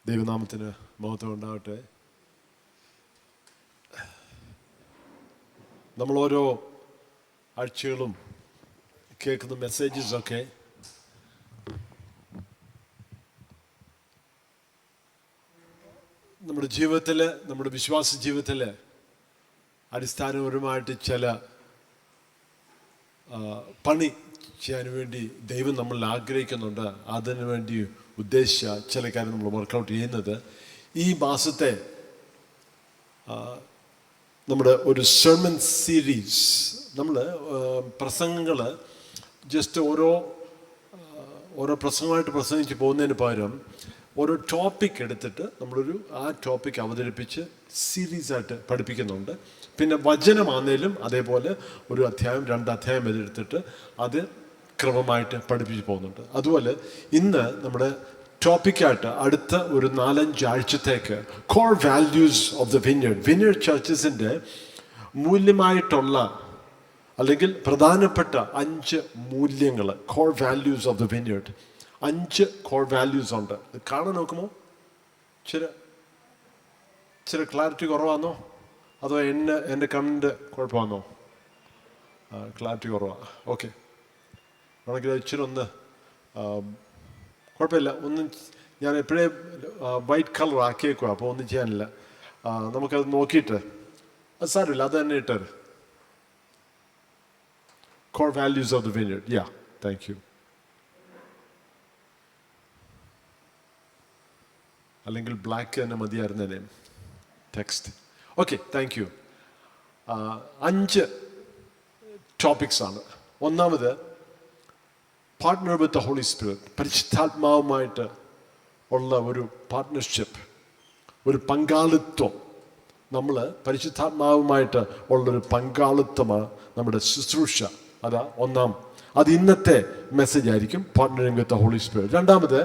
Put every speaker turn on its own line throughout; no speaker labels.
ദൈവനാമത്തിന് മഹത്വം ഉണ്ടാകട്ടെ. നമ്മൾ ഓരോ ആഴ്ചകളും കേൾക്കുന്ന മെസ്സേജസൊക്കെ നമ്മുടെ ജീവിതത്തിൽ, നമ്മുടെ വിശ്വാസ ജീവിതത്തിൽ അടിസ്ഥാനപരമായിട്ട് ചില പണി ചെയ്യാൻ വേണ്ടി ദൈവം നമ്മൾ ആഗ്രഹിക്കുന്നുണ്ട്. അതിനു വേണ്ടി ഉദ്ദേശിച്ച ചില കാര്യം നമ്മൾ വർക്കൗട്ട് ചെയ്യുന്നത് ഈ മാസത്തെ നമ്മുടെ ഒരു സെർമൺ സീരീസ്. നമ്മൾ പ്രസംഗങ്ങൾ ജസ്റ്റ് ഓരോ പ്രസംഗമായിട്ട് പ്രസംഗിച്ച് പോകുന്നതിന് പകരം ഓരോ ടോപ്പിക് എടുത്തിട്ട് നമ്മളൊരു ആ ടോപ്പിക് അവതരിപ്പിച്ച് സീരീസായിട്ട് പഠിപ്പിക്കുന്നുണ്ട്. പിന്നെ വചനമാണേലും അതേപോലെ ഒരു അധ്യായം 2 അധ്യായം എടുത്തിട്ട് അത് ക്രമമായിട്ട് പഠിപ്പിച്ച് പോകുന്നുണ്ട്. അതുപോലെ ഇന്ന് നമ്മുടെ ടോപ്പിക്കായിട്ട് അടുത്ത ഒരു 4-5 ആഴ്ചത്തേക്ക് core values of the Vineyard ചർച്ചസിൻ്റെ മൂല്യമായിട്ടുള്ള അല്ലെങ്കിൽ പ്രധാനപ്പെട്ട 5 മൂല്യങ്ങൾ, core values of the Vineyard. 5 core values ഉണ്ട്. കാണാൻ നോക്കുമോ? ചില ക്ലാരിറ്റി കുറവാണോ അതോ എൻ്റെ കണ്ണിൻ്റെ കുഴപ്പമാണോ? ക്ലാരിറ്റി കുറവാണ്. ഓക്കെ, ആണെങ്കിൽ ഇച്ചിരി ഒന്ന് കുഴപ്പമില്ല. ഒന്നും ഞാൻ എപ്പോഴേ വൈറ്റ് കളർ ആക്കിയേക്കുക, അപ്പോൾ ഒന്നും ചെയ്യാനില്ല. നമുക്കത് നോക്കിയിട്ട് അത് സാരമില്ല, അത് തന്നെ ഇട്ടത്. Core values of the Vineyard. Yeah, thank you. അല്ലെങ്കിൽ ബ്ലാക്ക് തന്നെ മതിയായിരുന്നേ ടെക്സ്റ്റ്. Okay, thank you. 5 ടോപ്പിക്സാണ്. ഒന്നാമത് partner with the Holy Spirit. പരിശുദ്ധാത്മാവുമായിട്ട് ഉള്ള ഒരു പാർട്ട്ണർഷിപ്പ്, ഒരു പങ്കാളിത്വം. നമ്മൾ പരിശുദ്ധാത്മാവുമായിട്ട് ഉള്ളൊരു പങ്കാളിത്തമാണ് നമ്മുടെ ശുശ്രൂഷ. അതാ ഒന്നാം. അത് ഇന്നത്തെ മെസ്സേജ് ആയിരിക്കും, പാർട്ട്ണറിങ് വിത്ത് ദ ഹോളി സ്പിരിറ്റ്. രണ്ടാമത്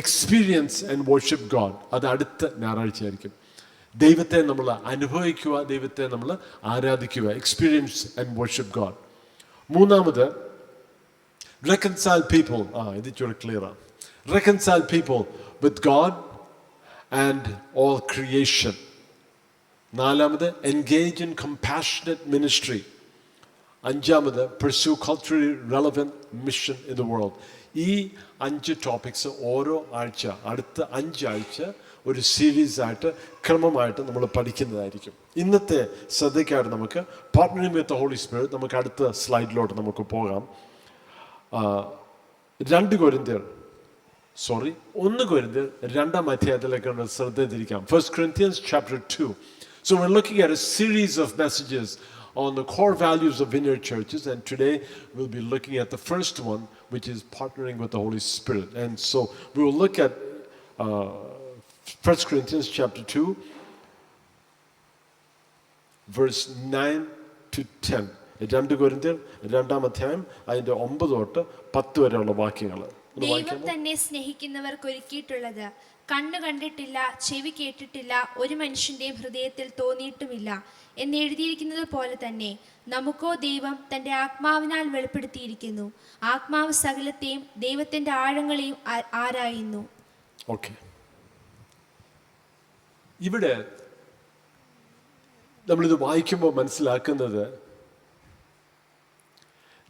എക്സ്പീരിയൻസ് ആൻഡ് വർഷിപ്പ് ഗോഡ്. അത് അടുത്ത ഞായറാഴ്ച ആയിരിക്കും. ദൈവത്തെ നമ്മൾ അനുഭവിക്കുക, ദൈവത്തെ നമ്മൾ ആരാധിക്കുക. Experience and worship God. മൂന്നാമത് reconcile people. ഇത് ഇച്ചിരി ക്ലിയർ ആണ്. reconcile people with God and all creation. നാലാമത് engage in compassionate ministry. അഞ്ചാമത് pursue culturally relevant mission in the world. ഈ 5 ടോപ്പിക്സ് ഓരോ ആഴ്ച, അടുത്ത 5 ആഴ്ച ഒരു സീരീസായിട്ട് ക്രമമായിട്ട് നമ്മൾ പഠിക്കുന്നതായിരിക്കും. ഇന്നത്തെ ശ്രദ്ധയ്ക്കായിട്ട് നമുക്ക് പാർട്ട്ണറിങ് വിത്ത് ദ ഹോളി സ്പിരിറ്റ്. നമുക്ക് അടുത്ത സ്ലൈഡിലോട്ട് നമുക്ക് പോകാം. 1 കൊരിന്ത്യർ 2 അധ്യായത്തിലേക്കാണ് ശ്രദ്ധ തിരിക്കാം. 1 Corinthians chapter 2. So we're looking at a series of messages on the core values of Vineyard churches, and today we'll be looking at the first one, which is partnering with the Holy Spirit. And so we will look at 1 Corinthians chapter 2 verse 9 to 10. 2 കൊരിന്ത്യർ 2 അധ്യായം അതിന്റെ 9 തൊട്ട് 10 വരെയുള്ള വാക്യങ്ങൾ.
ദൈവം തന്നെ സ്നേഹിക്കുന്നവർക്ക് ഒരുക്കിയിട്ടുള്ളത് കണ്ണു കണ്ടിട്ടില്ല, ചെവി കേട്ടിട്ടില്ല, ഒരു മനുഷ്യന്റെയും ഹൃദയത്തിൽ തോന്നിയിട്ടുമില്ല എന്ന് എഴുതിയിരിക്കുന്നത് പോലെ തന്നെ നമുക്കോ ദൈവം തന്റെ ആത്മാവിനാൽ വെളിപ്പെടുത്തിയിരിക്കുന്നു. ആത്മാവ് സകലത്തെയും ദൈവത്തിന്റെ ആഴങ്ങളെയും ആരായുന്നു.
ഓക്കെ, ഇവിടെ നമ്മളിത് വായിക്കുമ്പോൾ മനസ്സിലാക്കുന്നത്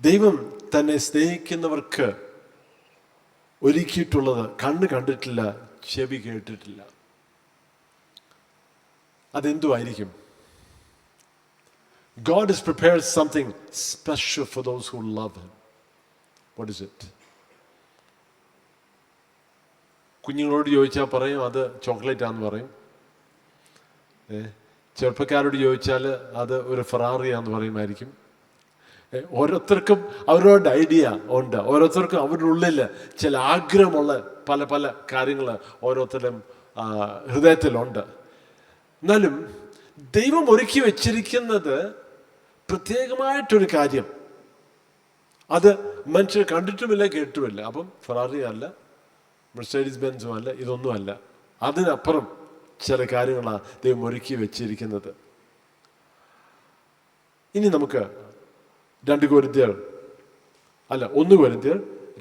ദൈവം തന്നെ സ്നേഹിക്കുന്നവർക്ക് ഒരുക്കിയിട്ടുള്ളത് കണ്ണ് കണ്ടിട്ടില്ല, ചെവി കേട്ടിട്ടില്ല. അതെന്തുമായിരിക്കും? God has prepared something special for those who love Him. What is it? കുഞ്ഞുങ്ങളോട് ചോദിച്ചാൽ പറയും അത് ചോക്ലേറ്റ് ആണെന്ന് പറയും. ചെറുപ്പക്കാരോട് ചോദിച്ചാൽ അത് ഒരു ഫെറാറിയാന്ന് പറയുമായിരിക്കും. ഓരോരുത്തർക്കും അവരവരുടെ ഐഡിയ ഉണ്ട്. ഓരോരുത്തർക്കും അവരുടെ ഉള്ളിൽ ചില ആഗ്രഹമുള്ള പല പല കാര്യങ്ങൾ ഓരോരുത്തരും ഹൃദയത്തിലുണ്ട്. എന്നാലും ദൈവം ഒരുക്കി വെച്ചിരിക്കുന്നത് പ്രത്യേകമായിട്ടൊരു കാര്യം. അത് മനുഷ്യർ കണ്ടിട്ടുമില്ല, കേട്ടുമില്ല. അപ്പം ഫെറാറി അല്ല, മെർസഡീസ് ബെൻസും അല്ല, ഇതൊന്നുമല്ല. അതിനപ്പുറം ചില കാര്യങ്ങളാണ് ദൈവം ഒരുക്കി വെച്ചിരിക്കുന്നത്. ഇനി നമുക്ക് 1 കൊരിന്ത്യർ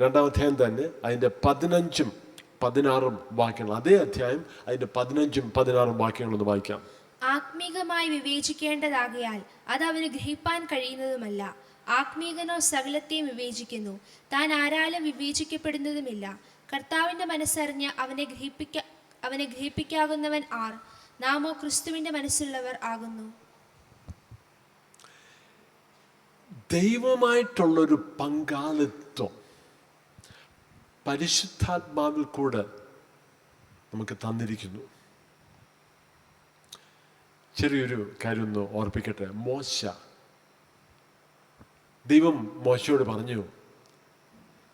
2 അധ്യായം തന്നെ അതിൻ്റെ 15 15 വാക്യങ്ങൾ, അതേ അധ്യായം അതിൻ്റെ 15ഉം 16 വാക്യങ്ങളൊന്ന് വായിക്കാം.
ആത്മീകമായി വിവേചിക്കേണ്ടതാകയാൽ അത് അവന് ഗ്രഹിപ്പാൻ കഴിയുന്നതുമല്ല. ആത്മീകനോ സകലത്തെയും വിവേചിക്കുന്നു, താൻ ആരാലും വിവേചിക്കപ്പെടുന്നതുമില്ല. കർത്താവിന്റെ മനസ്സറിഞ്ഞ് അവനെ ഗ്രഹിപ്പിക്കാകുന്നവൻ ആർ? നാമോ ക്രിസ്തുവിന്റെ മനസ്സുള്ളവർ ആകുന്നു.
ദൈവമായിട്ടുള്ളൊരു പങ്കാളിത്തം പരിശുദ്ധാത്മാവിൽ കൂടെ നമുക്ക് തന്നിരിക്കുന്നു. ചെറിയൊരു കാര്യം ഒന്ന് ഓർപ്പിക്കട്ടെ. ദൈവം മോശയോട് പറഞ്ഞു,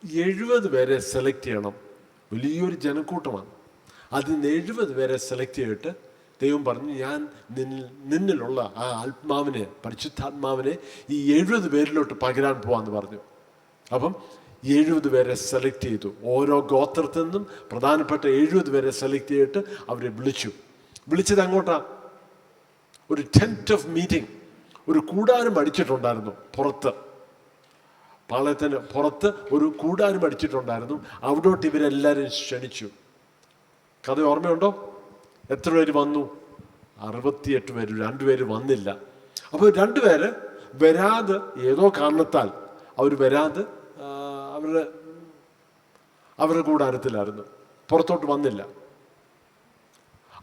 70 പേരെ സെലക്ട് ചെയ്യണം. വലിയൊരു ജനക്കൂട്ടമാണ്. അതിൽ നിന്ന് 70 പേരെ സെലക്ട് ചെയ്തിട്ട് ദൈവം പറഞ്ഞു, ഞാൻ നിന്നിലുള്ള ആ ആത്മാവിനെ, പരിശുദ്ധാത്മാവിനെ ഈ 70 പേരിലോട്ട് പകരാൻ പോവാന്ന് പറഞ്ഞു. അപ്പം 70 പേരെ സെലക്ട് ചെയ്തു. ഓരോ ഗോത്രത്തിൽ നിന്നും പ്രധാനപ്പെട്ട 70 പേരെ സെലക്ട് ചെയ്തിട്ട് അവരെ വിളിച്ചത് അങ്ങോട്ടാ? ഒരു ടെന്റ് ഓഫ് മീറ്റിംഗ്, ഒരു കൂടാരം അടിച്ചിട്ടുണ്ടായിരുന്നു പുറത്ത്. പാളയത്തിന് പുറത്ത് ഒരു കൂടാരം അടിച്ചിട്ടുണ്ടായിരുന്നു. അവിടോട്ട് ഇവരെല്ലാവരും ക്ഷണിച്ചു. കഥ ഓർമ്മയുണ്ടോ? എത്ര പേര് വന്നു? 68 പേര്. 2 പേര് വന്നില്ല. അപ്പോൾ 2 പേര് വരാതെ, ഏതോ കാരണത്താൽ അവർ വരാതെ അവരുടെ കൂടാരത്തിലായിരുന്നു, പുറത്തോട്ട് വന്നില്ല.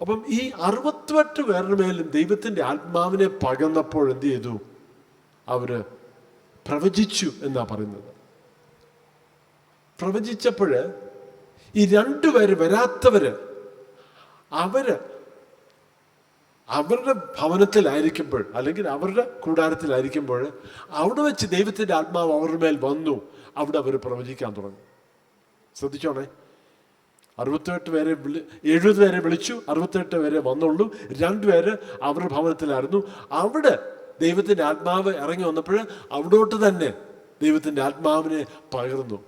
അപ്പം ഈ 68 പേരുടെ മേലും ദൈവത്തിൻ്റെ ആത്മാവിനെ പകർന്നപ്പോൾ എന്ത് ചെയ്തു? അവര് പ്രവചിച്ചു എന്നാ പറയുന്നത്. പ്രവചിച്ചപ്പോൾ ഈ 2 പേര് വരാത്തവര് അവരുടെ ഭവനത്തിലായിരിക്കുമ്പോൾ, അല്ലെങ്കിൽ അവരുടെ കൂടാരത്തിലായിരിക്കുമ്പോൾ, അവിടെ വെച്ച് ദൈവത്തിൻ്റെ ആത്മാവ് അവരുടെ മേൽ വന്നു. അവിടെ അവർ പ്രവചിക്കാൻ തുടങ്ങി. ശ്രദ്ധിച്ചോണേ, 70 പേരെ വിളിച്ചു, 68 പേരെ വന്നുള്ളൂ. 2 പേര് അവരുടെ ഭവനത്തിലായിരുന്നു. അവിടെ ദൈവത്തിൻ്റെ ആത്മാവ് ഇറങ്ങി വന്നപ്പോൾ അവിടോട്ട് തന്നെ ദൈവത്തിൻ്റെ ആത്മാവിനെ പകർന്നു.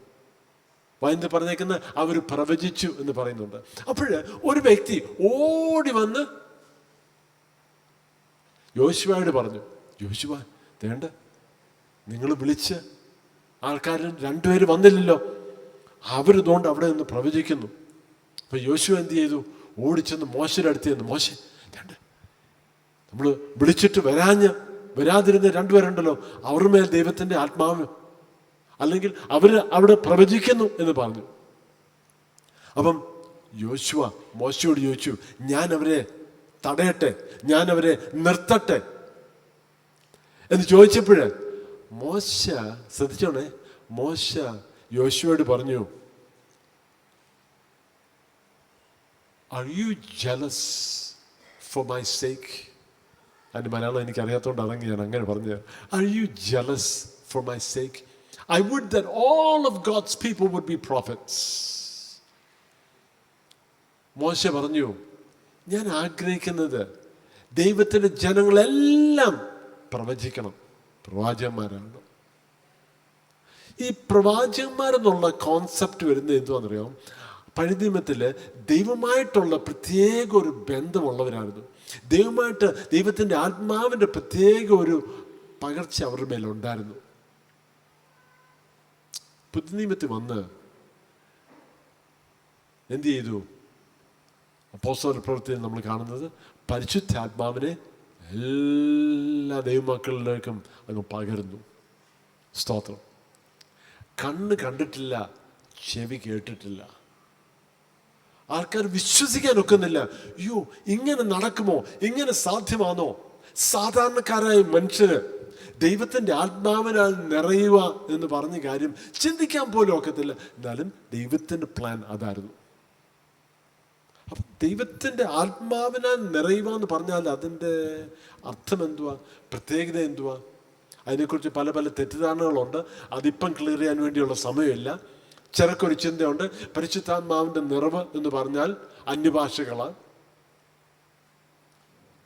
വൈദ്യ പറഞ്ഞേക്കുന്ന അവർ പ്രവചിച്ചു എന്ന് പറയുന്നുണ്ട്. അപ്പോൾ ഒരു വ്യക്തി ഓടി വന്ന് യോശുവയോട് പറഞ്ഞു, യോശുവ വേണ്ട, നിങ്ങൾ വിളിച്ച് ആൾക്കാരിൽ 2 പേര് വന്നില്ലല്ലോ, അവരിതുകൊണ്ട് അവിടെ നിന്ന് പ്രവചിക്കുന്നു. അപ്പൊ യോശുവ എന്ത് ചെയ്തു? ഓടിച്ചെന്ന് മോശയുടെ അടുത്ത് ചെന്ന്, മോശെ വേണ്ട, നമ്മൾ വിളിച്ചിട്ട് വരാതിരുന്ന 2 പേരുണ്ടല്ലോ, അവരുടെ മേൽ ദൈവത്തിൻ്റെ ആത്മാവ്, അല്ലെങ്കിൽ അവിടെ പ്രവചിക്കുന്നു എന്ന് പറഞ്ഞു. അപ്പം യോശുവ മോശയോട് ചോദിച്ചു, ഞാൻ അവരെ തടയട്ടെ, ഞാൻ അവരെ നിർത്തട്ടെ എന്ന് ചോദിച്ചപ്പോഴ് മോശ, ശ്രദ്ധിച്ചോണേ, മോശ യോശുവയോട് പറഞ്ഞു, Are you jealous for my sake? അതിൻ്റെ മലയാളം എനിക്കറിയാത്തതുകൊണ്ട് അതെങ്കിൽ ഞാൻ അങ്ങനെ പറഞ്ഞു. Are you jealous for my sake? I would that all of God's people would be prophets. മോശ പറഞ്ഞു, ഞാൻ ആഗ്രഹിക്കുന്നത് ദൈവത്തിൻ്റെ ജനങ്ങളെല്ലാം പ്രവചിക്കണം, പ്രവാചകന്മാരാണ്. ഈ പ്രവാചകന്മാരെന്നുള്ള കോൺസെപ്റ്റ് വരുന്നത് എന്തുവാണെന്നറിയാം? പഴയ നിയമത്തിൽ ദൈവമായിട്ടുള്ള പ്രത്യേക ഒരു ബന്ധമുള്ളവരായിരുന്നു. ദൈവത്തിൻ്റെ ആത്മാവിൻ്റെ പ്രത്യേക ഒരു പകർച്ച അവരുടെ മേലുണ്ടായിരുന്നു. പുതിയ നിയമത്തിൽ വന്ന് എന്ത് ചെയ്തു? അപ്പോസ്തല പ്രവൃത്തിയിൽ നമ്മൾ കാണുന്നത് പരിശുദ്ധാത്മാവിനെ എല്ലാ ദൈവമക്കളിലേക്കും അങ്ങ് പകരുന്നു. സ്തോത്രം. കണ്ണ് കണ്ടിട്ടില്ല, ചെവി കേട്ടിട്ടില്ല. ആൾക്കാർ വിശ്വസിക്കാൻ ഒക്കുന്നില്ല. അയ്യോ, ഇങ്ങനെ നടക്കുമോ? ഇങ്ങനെ സാധ്യമാണോ? സാധാരണക്കാരായ മനുഷ്യര് ദൈവത്തിൻ്റെ ആത്മാവിനാൽ നിറയുക എന്ന് പറഞ്ഞ കാര്യം ചിന്തിക്കാൻ പോലും ഒക്കത്തില്ല. എന്നാലും ദൈവത്തിൻ്റെ പ്ലാൻ അതായിരുന്നു. അപ്പം ദൈവത്തിൻ്റെ ആത്മാവിനാൽ നിറയുക എന്ന് പറഞ്ഞാൽ അതിൻ്റെ അർത്ഥം എന്തുവാ? പ്രത്യേകത എന്തുവാ? അതിനെക്കുറിച്ച് പല തെറ്റിദ്ധാരണകളുണ്ട്. അതിപ്പം ക്ലിയർ ചെയ്യാൻ വേണ്ടിയുള്ള സമയമില്ല. ചിലക്കൊരു ചിന്തയുണ്ട്, പരിശുദ്ധാത്മാവിൻ്റെ നിറവ് എന്ന് പറഞ്ഞാൽ അന്യഭാഷകളാ,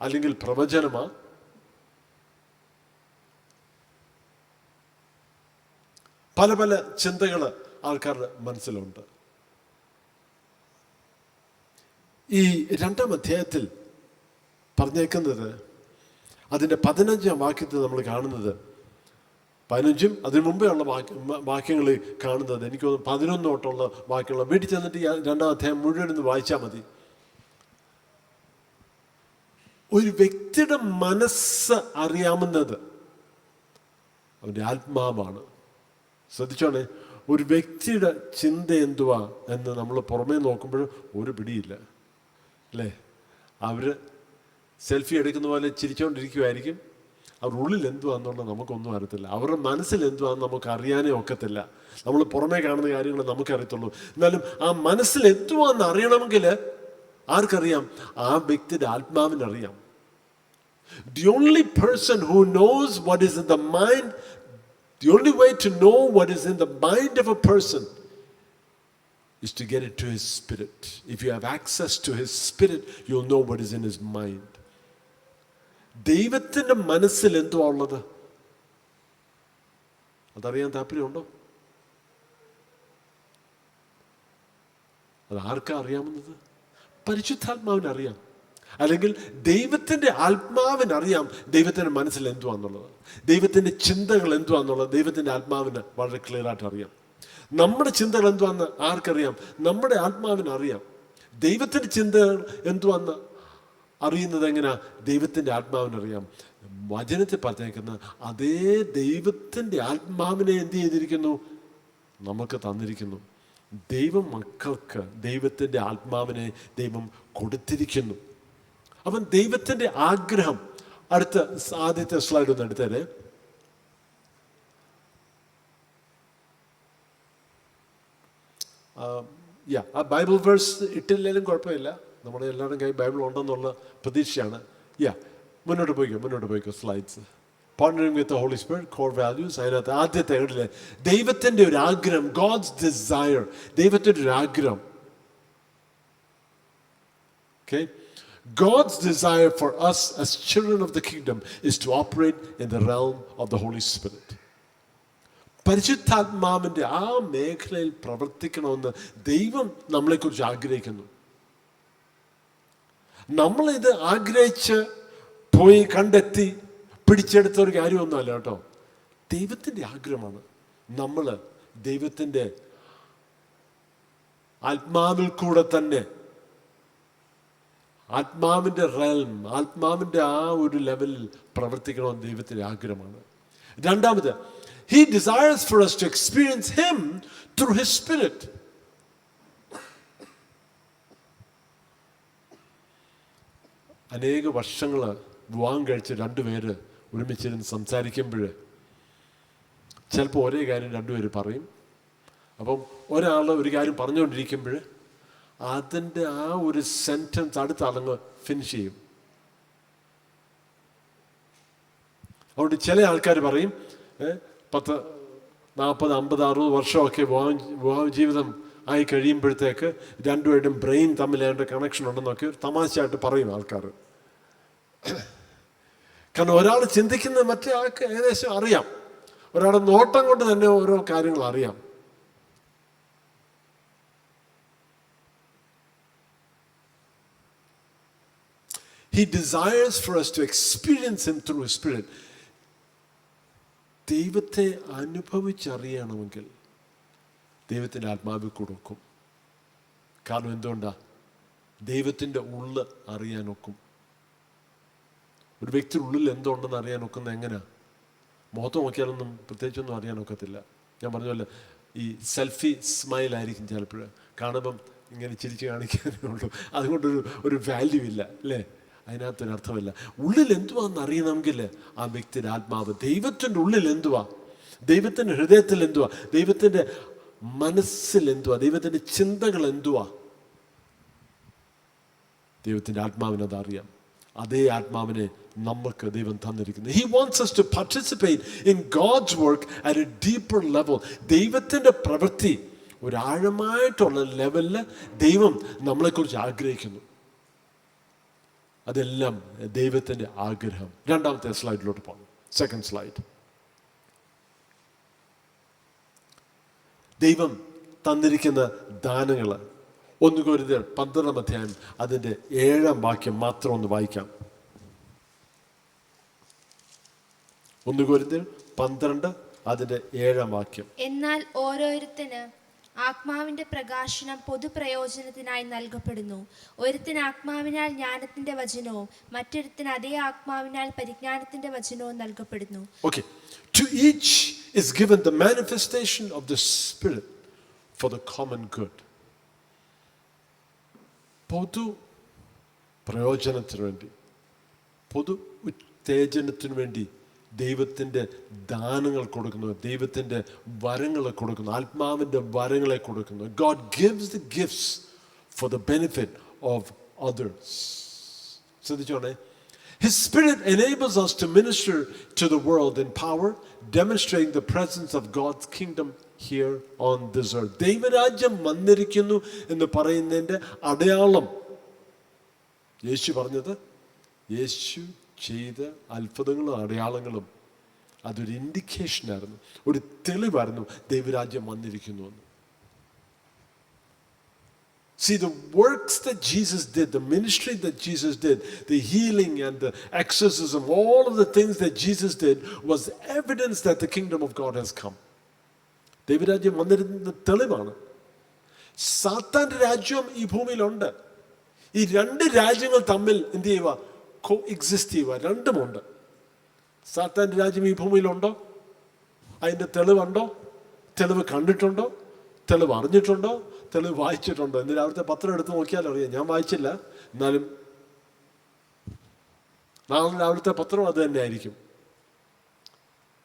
അല്ലെങ്കിൽ പ്രവചനമാ. പല ചിന്തകൾ ആൾക്കാരുടെ മനസ്സിലുണ്ട്. ഈ 2-ാം അധ്യായത്തിൽ പറഞ്ഞേക്കുന്നത്, അതിൻ്റെ 15-ാം വാക്യത്തിൽ നമ്മൾ കാണുന്നത്, 15 അതിനു മുമ്പേ ഉള്ള വാക്യങ്ങൾ കാണുന്നത് എനിക്ക് തോന്നുന്നു 11 തൊട്ടുള്ള വാക്യങ്ങൾ. വീട്ടിൽ ചെന്നിട്ട് 2-ാം അധ്യായം മുഴുവൻ വായിച്ചാൽ മതി. ഒരു വ്യക്തിയുടെ മനസ്സ് അറിയാവുന്നത് അവൻ്റെ ആത്മാവാണ്. ശ്രദ്ധിച്ചോണേ, ഒരു വ്യക്തിയുടെ ചിന്ത എന്തുവാ എന്ന് നമ്മൾ പുറമേ നോക്കുമ്പോൾ ഒരു പിടിയില്ല അല്ലേ. അവർ സെൽഫി എടുക്കുന്ന പോലെ ചിരിച്ചുകൊണ്ടിരിക്കുമായിരിക്കും. അവരുടെ ഉള്ളിൽ എന്തുവാന്നുള്ളത് നമുക്കൊന്നും അറിയത്തില്ല. അവരുടെ മനസ്സിൽ എന്തുവാന്ന് നമുക്ക് അറിയാനേ ഒക്കത്തില്ല. നമ്മൾ പുറമേ കാണുന്ന കാര്യങ്ങൾ നമുക്കറിയത്തുള്ളൂ. എന്നാലും ആ മനസ്സിൽ എന്തുവാന്ന് അറിയണമെങ്കിൽ ആർക്കറിയാം? ആ വ്യക്തിയുടെ ആത്മാവിനറിയാം. The only person who knows what is in the mind, the only way to know what is in the mind of a person is to get into his spirit. If you have access to his spirit, you'll know what is in his mind. ദൈവത്തിൻ്റെ മനസ്സിൽ എന്തുവാ ഉള്ളത് അതറിയാൻ താല്പര്യമുണ്ടോ? അത് ആർക്കാ അറിയാവുന്നത്? പരിശുദ്ധാത്മാവിനറിയാം. അല്ലെങ്കിൽ ദൈവത്തിൻ്റെ ആത്മാവിനറിയാം ദൈവത്തിൻ്റെ മനസ്സിൽ എന്തുവാന്നുള്ളത്. ദൈവത്തിൻ്റെ ചിന്തകൾ എന്തുവാന്നുള്ളത് ദൈവത്തിൻ്റെ ആത്മാവിന് വളരെ ക്ലിയർ ആയിട്ട് അറിയാം. നമ്മുടെ ചിന്തകൾ എന്തുവാന്ന് ആർക്കറിയാം? നമ്മുടെ ആത്മാവിനറിയാം. ദൈവത്തിൻ്റെ ചിന്തകൾ എന്തുവാന്ന് അറിയുന്നത് എങ്ങനെയാ? ദൈവത്തിൻ്റെ ആത്മാവിനറിയാം. വചനത്തിൽ പറഞ്ഞേക്കുന്ന അതേ ദൈവത്തിൻ്റെ ആത്മാവിനെ എന്ത് ചെയ്തിരിക്കുന്നു? നമുക്ക് തന്നിരിക്കുന്നു. ദൈവം മക്കൾക്ക് ദൈവത്തിൻ്റെ ആത്മാവിനെ ദൈവം കൊടുത്തിരിക്കുന്നു. അവൻ ദൈവത്തിൻ്റെ ആഗ്രഹം. ആദ്യത്തെ സ്ലൈഡ് ഒന്ന് എടുത്തേരെ. ആ ബൈബിൾ വേഴ്സ് ഇട്ടില്ലെങ്കിലും കുഴപ്പമില്ല, നമ്മുടെ എല്ലാവരും കൈ ബൈബിൾ ഉണ്ടെന്നുള്ള പ്രതീക്ഷയാണ്. മുന്നോട്ട് പോയിക്കോ slides. Partnering with the Holy Spirit, core values. അതിനകത്ത് ആദ്യത്തെ ഏടില് ദൈവത്തിൻ്റെ ഒരു ആഗ്രഹം, God's desire. ദൈവത്തിൻ്റെ ഒരു ആഗ്രഹം. Okay? God's desire for us as children of the kingdom is to operate in the realm of the Holy Spirit. പരിശുദ്ധാത്മാവിൻ്റെ ആ മേഖലയിൽ പ്രവർത്തിക്കണമെന്ന് ദൈവം നമ്മളെക്കുറിച്ച് ആഗ്രഹിക്കുന്നു. നമ്മളിത് ആഗ്രഹിച്ച് പോയി കണ്ടെത്തി പിടിച്ചെടുത്ത ഒരു കാര്യമൊന്നുമല്ല കേട്ടോ. ദൈവത്തിൻ്റെ ആഗ്രഹമാണ്. നമ്മൾ ദൈവത്തിൻ്റെ ആത്മാവിൽ കൂടെ തന്നെ, ആത്മാവിൻ്റെ റെൽം, ആത്മാവിൻ്റെ ആ ഒരു ലെവലിൽ പ്രവർത്തിക്കണമെന്ന് ദൈവത്തിൻ്റെ ആഗ്രഹമാണ്. രണ്ടാമത്, He desires for us to experience Him through His Spirit. അനേക വർഷങ്ങൾ വിവാഹം കഴിച്ച് രണ്ടുപേര് ഒരുമിച്ചിരുന്ന് സംസാരിക്കുമ്പോൾ ചിലപ്പോൾ ഒരേ കാര്യം രണ്ടുപേര് പറയും. അപ്പം ഒരാൾ ഒരു കാര്യം പറഞ്ഞുകൊണ്ടിരിക്കുമ്പോൾ അതിൻ്റെ ആ ഒരു സെൻറ്റൻസ് അടുത്ത ആളങ്ങ് ഫിനിഷ് ചെയ്യും. അതുകൊണ്ട് ചില ആൾക്കാർ പറയും 10, 40, 50, 60 വർഷമൊക്കെ വിവാഹ ജീവിതം ആയി കഴിയുമ്പോഴത്തേക്ക് രണ്ടുപേരുടെയും ബ്രെയിൻ തമ്മിൽ അതിൻ്റെ കണക്ഷൻ ഉണ്ടെന്നൊക്കെ ഒരു തമാശയായിട്ട് പറയും ആൾക്കാർ. കാരണം ഒരാൾ ചിന്തിക്കുന്നത് മറ്റേ ആൾക്ക് ഏകദേശം അറിയാം. ഒരാളുടെ നോട്ടം കൊണ്ട് തന്നെ ഓരോ കാര്യങ്ങൾ അറിയാം. He desires for us to experience Him through His Spirit. ദൈവത്തെ അനുഭവിച്ചറിയണമെങ്കിൽ ദൈവത്തിൻ്റെ ആത്മാവിൽ കൊടുക്കും. കാരണം എന്തുകൊണ്ടാ? ദൈവത്തിൻ്റെ ഉള്ള് അറിയാനൊക്കും. ഒരു വ്യക്തിയുടെ ഉള്ളിൽ എന്തുണ്ടെന്ന് അറിയാനൊക്കുന്നത് എങ്ങനെയാ? മുഖത്ത് നോക്കിയാലൊന്നും പ്രത്യേകിച്ചൊന്നും അറിയാനൊക്കത്തില്ല. ഞാൻ പറഞ്ഞ ഈ സെൽഫി സ്മൈലായിരിക്കും ചിലപ്പോൾ കാണുമ്പം ഇങ്ങനെ ചിരിച്ച് കാണിക്കാനേ ഉള്ളൂ. അതുകൊണ്ടൊരു ഒരു വാല്യൂ ഇല്ല അല്ലേ? അതിനകത്തൊരർത്ഥമില്ല. ഉള്ളിൽ എന്തുവാന്ന് അറിയണമെങ്കിൽ ആ വ്യക്തിയുടെ ആത്മാവ്, ദൈവത്തിൻ്റെ ഉള്ളിൽ എന്തുവാ, ദൈവത്തിൻ്റെ ഹൃദയത്തിൽ എന്തുവാ, ദൈവത്തിൻ്റെ മനസ്സിൽ എന്തുവാ, ദൈവത്തിൻ്റെ ചിന്തകൾ എന്തുവാ, ദൈവത്തിൻ്റെ ആത്മാവിനത് അറിയാം. അതേ ആത്മാവിനെ നമുക്ക് ദൈവം തന്നിരിക്കുന്നു. He wants us to participate in God's work at a deeper level. ദൈവത്തിൻ്റെ പ്രവൃത്തി ഒരു ആഴമായിട്ടുള്ള ലെവലിൽ ദൈവം നമ്മളെക്കുറിച്ച് ആഗ്രഹിക്കുന്നു. അതെല്ലാം ദൈവത്തിൻ്റെ ആഗ്രഹം. രണ്ടാമത്തെ സ്ലൈഡിലോട്ട് പോകാം. Second slide. ദൈവം തന്നിരിക്കുന്ന ദാനങ്ങൾ 1 കൊരിന്ത്യർ 12 അധ്യായം അതിൻ്റെ 7 വാക്യം മാത്രം ഒന്ന് വായിക്കാം. 1 കൊരിന്ത്യർ 12 അതിൻ്റെ 7-ാം വാക്യം.
എന്നാൽ ഓരോരുത്തന് ആത്മാവിന്റെ പ്രകാശനം പൊതുപ്രയോജനത്തിനായി നൽകപ്പെടുന്നു. ഒരുത്തിന് ആത്മാവിനാൽ ജ്ഞാനത്തിന്റെ വചനവും മറ്റൊരുത്തിന് അതേ ആത്മാവിനാൽ പരിജ്ഞാനത്തിന്റെ വചനവും നൽകപ്പെടുന്നു.
Okay. To each is given the manifestation of the Spirit for the common good. പൊതു പ്രയോജനത്തിന് വേണ്ടി, പൊതു ഉത്തേജനത്തിന് വേണ്ടി ദൈവത്തിൻ്റെ ദാനങ്ങൾ കൊടുക്കുന്നു, ദൈവത്തിൻ്റെ വരങ്ങളെ കൊടുക്കുന്നു, ആത്മാവിൻ്റെ വരങ്ങളെ കൊടുക്കുന്നു. God gives the gifts for the benefit of others. ശ്രദ്ധിച്ചോണേ. His Spirit enables us to minister to the world in power, demonstrating the presence of God's kingdom here on this earth. ദൈവരാജ്യം വന്നിരിക്കുന്നു എന്ന് പറയുന്നതിൻ്റെ അടയാളം യേശു പറഞ്ഞത്, യേശു ചെയ്ത അത്ഭുതങ്ങളും അടയാളങ്ങളും അതൊരു ഇൻഡിക്കേഷനായിരുന്നു, ഒരു തെളിവായിരുന്നു ദൈവരാജ്യം വന്നിരിക്കുന്നു എന്ന്. See, the works that Jesus did, the ministry that Jesus did, the healing and the exorcism, all of the things that Jesus did was evidence that the kingdom of God has come. ദൈവരാജ്യം വന്നിരുന്ന തെളിവാണ്. സാത്താന്റെ രാജ്യം ഈ ഭൂമിയിലുണ്ട്. ഈ രണ്ട് രാജ്യങ്ങൾ തമ്മിൽ എന്ത് ചെയ്യുക? കോ എക്സിസ്റ്റ് ചെയ്യുക. രണ്ടുമുണ്ട്. സാത്താന്റെ രാജ്യം ഈ ഭൂമിയിലുണ്ടോ? അതിൻ്റെ തെളിവുണ്ടോ? തെളിവ് കണ്ടിട്ടുണ്ടോ? തെളിവ് അറിഞ്ഞിട്ടുണ്ടോ? തെളിവ് വായിച്ചിട്ടുണ്ടോ? ഇന്ന് രാവിലത്തെ പത്രം എടുത്ത് നോക്കിയാലും അറിയാം. ഞാൻ വായിച്ചില്ല, എന്നാലും നാളെ രാവിലത്തെ പത്രം അത് തന്നെ ആയിരിക്കും.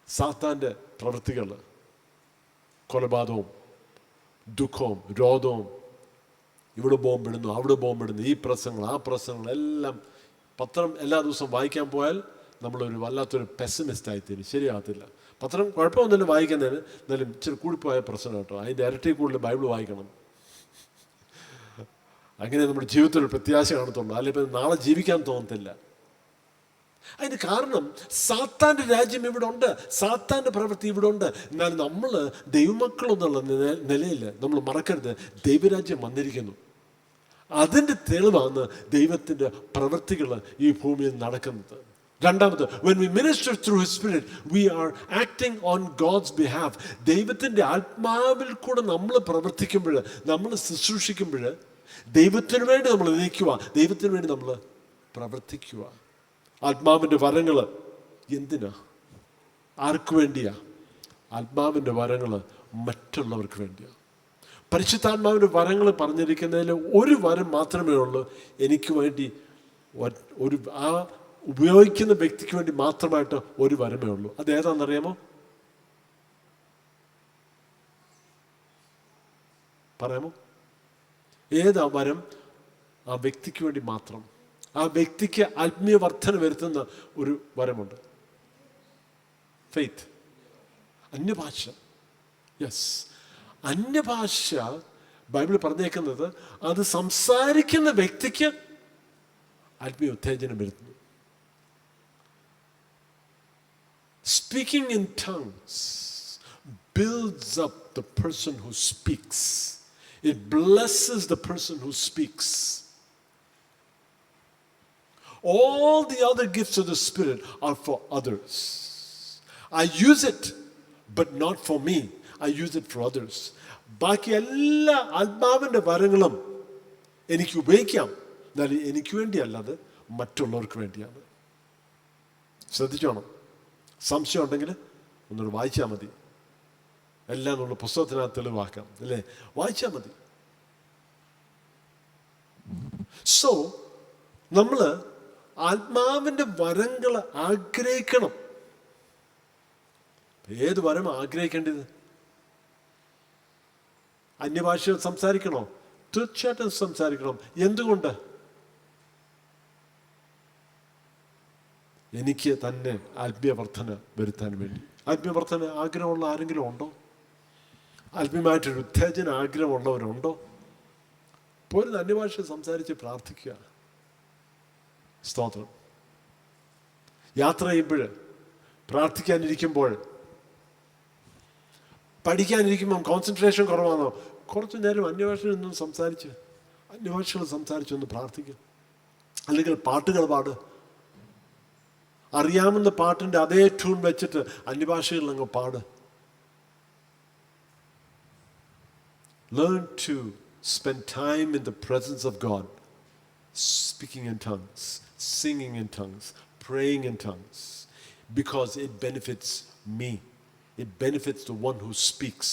സാത്താൻ്റെ പ്രവൃത്തികൾ, കൊലപാതകവും ദുഃഖവും രോധവും, ഇവിടെ ബോംബിടുന്നു, അവിടെ ബോംബിടുന്നു, ഈ പ്രശ്നങ്ങൾ ആ പ്രശ്നങ്ങൾ എല്ലാം പത്രം എല്ലാ ദിവസവും വായിക്കാൻ പോയാൽ നമ്മളൊരു വല്ലാത്തൊരു പെസിമിസ്റ്റായിത്തീരും. ശരിയാകത്തില്ല. പത്രം കുഴപ്പമൊന്നുമില്ല വായിക്കുന്നതിന്, എന്നാലും ഇച്ചിരി കൂടിപ്പോയ പ്രശ്നം കേട്ടോ. അതിൻ്റെ ഇരട്ടി കൂടുതൽ ബൈബിൾ വായിക്കണം. അങ്ങനെ നമ്മുടെ ജീവിതത്തിൽ ഒരു പ്രത്യാശ കാണത്തുള്ളൂ. അല്ലെങ്കിൽ നാളെ ജീവിക്കാൻ തോന്നത്തില്ല. അതിന് കാരണം സാത്താൻ്റെ രാജ്യം ഇവിടെ ഉണ്ട്, സാത്താൻ്റെ പ്രവൃത്തി ഇവിടെ ഉണ്ട്. എന്നാൽ നമ്മൾ ദൈവമക്കളെന്നുള്ള നിലയിൽ നമ്മൾ മറക്കരുത്, ദൈവരാജ്യം വന്നിരിക്കുന്നു. അതിൻ്റെ തെളിവാണ് ദൈവത്തിൻ്റെ പ്രവൃത്തികൾ ഈ ഭൂമിയിൽ നടക്കുന്നത്. രണ്ടാമത്, when we minister through His Spirit, we are acting on God's behalf. ദൈവത്തിൻ്റെ ആത്മാവിൽ കൂടെ നമ്മൾ പ്രവർത്തിക്കുമ്പോൾ, നമ്മൾ ശുശ്രൂഷിക്കുമ്പോൾ ദൈവത്തിന് വേണ്ടി നമ്മൾ നിൽക്കുക, ദൈവത്തിന് വേണ്ടി നമ്മൾ പ്രവർത്തിക്കുക. ആത്മാവിൻ്റെ വരങ്ങൾ എന്തിനാ? ആർക്ക് വേണ്ടിയാ? ആത്മാവിൻ്റെ വരങ്ങൾ മറ്റുള്ളവർക്ക് വേണ്ടിയാണ്. പരിശുദ്ധാത്മാവിൻ്റെ വരങ്ങൾ പറഞ്ഞിരിക്കുന്നതിൽ ഒരു വരം മാത്രമേ ഉള്ളൂ എനിക്ക് വേണ്ടി. ഒരു ആ ഉപയോഗിക്കുന്ന വ്യക്തിക്ക് വേണ്ടി മാത്രമായിട്ട് ഒരു വരമേ ഉള്ളൂ. അത് ഏതാണെന്നറിയാമോ? പറയാമോ? ഏതാ വരം? ആ വ്യക്തിക്ക് വേണ്ടി മാത്രം, ആ വ്യക്തിക്ക് ആത്മീയ വർധന വരുത്തുന്ന ഒരു വരമുണ്ട്. ഫെയ്ത്ത്, അന്യഭാഷ. യെസ്, അന്യഭാഷ ബൈബിൾ പറഞ്ഞേക്കുന്നത് അത് സംസാരിക്കുന്ന വ്യക്തിക്ക് ആത്മീയ ഉത്തേജനം വരുത്തുന്നു. Speaking in tongues builds up the person who speaks. It blesses the person who speaks. All the other gifts of the Spirit are for others. I use it, but not for me. I use it for others. ബാക്കി എല്ലാ ആത്മാവിൻ്റെ വരങ്ങളും എനിക്ക് ഉപയോഗിക്കാം, എന്നാൽ എനിക്ക് വേണ്ടിയല്ല, അത് മറ്റുള്ളവർക്ക് വേണ്ടിയാണ്. ശ്രദ്ധിച്ചോണം. സംശയം ഉണ്ടെങ്കിൽ ഒന്നുകൂടെ വായിച്ചാൽ മതി. എല്ലാം നമ്മൾ പുസ്തകത്തിനകത്ത് തെളിവാക്കാം, അല്ലേ? വായിച്ചാൽ മതി. സോ നമ്മൾ ആത്മാവിൻ്റെ വരങ്ങൾ ആഗ്രഹിക്കണം. ഏത് വരം ആഗ്രഹിക്കേണ്ടത്? അന്യഭാഷ സംസാരിക്കണോ? തീർച്ചയായിട്ടും സംസാരിക്കണം. എന്തുകൊണ്ട്? എനിക്ക് തന്നെ ആത്മീയവർദ്ധന വരുത്താൻ വേണ്ടി. ആത്മീയവർദ്ധന ആഗ്രഹമുള്ള ആരെങ്കിലും ഉണ്ടോ? ആത്മീയമായിട്ടൊരു ഉത്തേജന ആഗ്രഹമുള്ളവരുണ്ടോ? പോലും അന്യഭാഷ സംസാരിച്ച് പ്രാർത്ഥിക്കുക. സ്തോത്രം. യാത്ര ചെയ്യുമ്പോൾ, പ്രാർത്ഥിക്കാനിരിക്കുമ്പോൾ, പഠിക്കാനിരിക്കുമ്പം കോൺസെൻട്രേഷൻ കുറവാണോ? കുറച്ച് നേരം അന്യഭാഷയിൽ നിന്നും അന്യഭാഷകൾ സംസാരിച്ചൊന്ന് പ്രാർത്ഥിക്കുക. അല്ലെങ്കിൽ പാട്ടുകൾ പാട്. അറിയാവുന്ന പാട്ടിൻ്റെ അതേ ട്യൂൺ വെച്ചിട്ട് അന്യഭാഷകളിൽ അങ്ങ് പാട്. learn to spend time in the presence of God, speaking in tongues, singing in tongues, praying in tongues, because it benefits me. It benefits the one who speaks.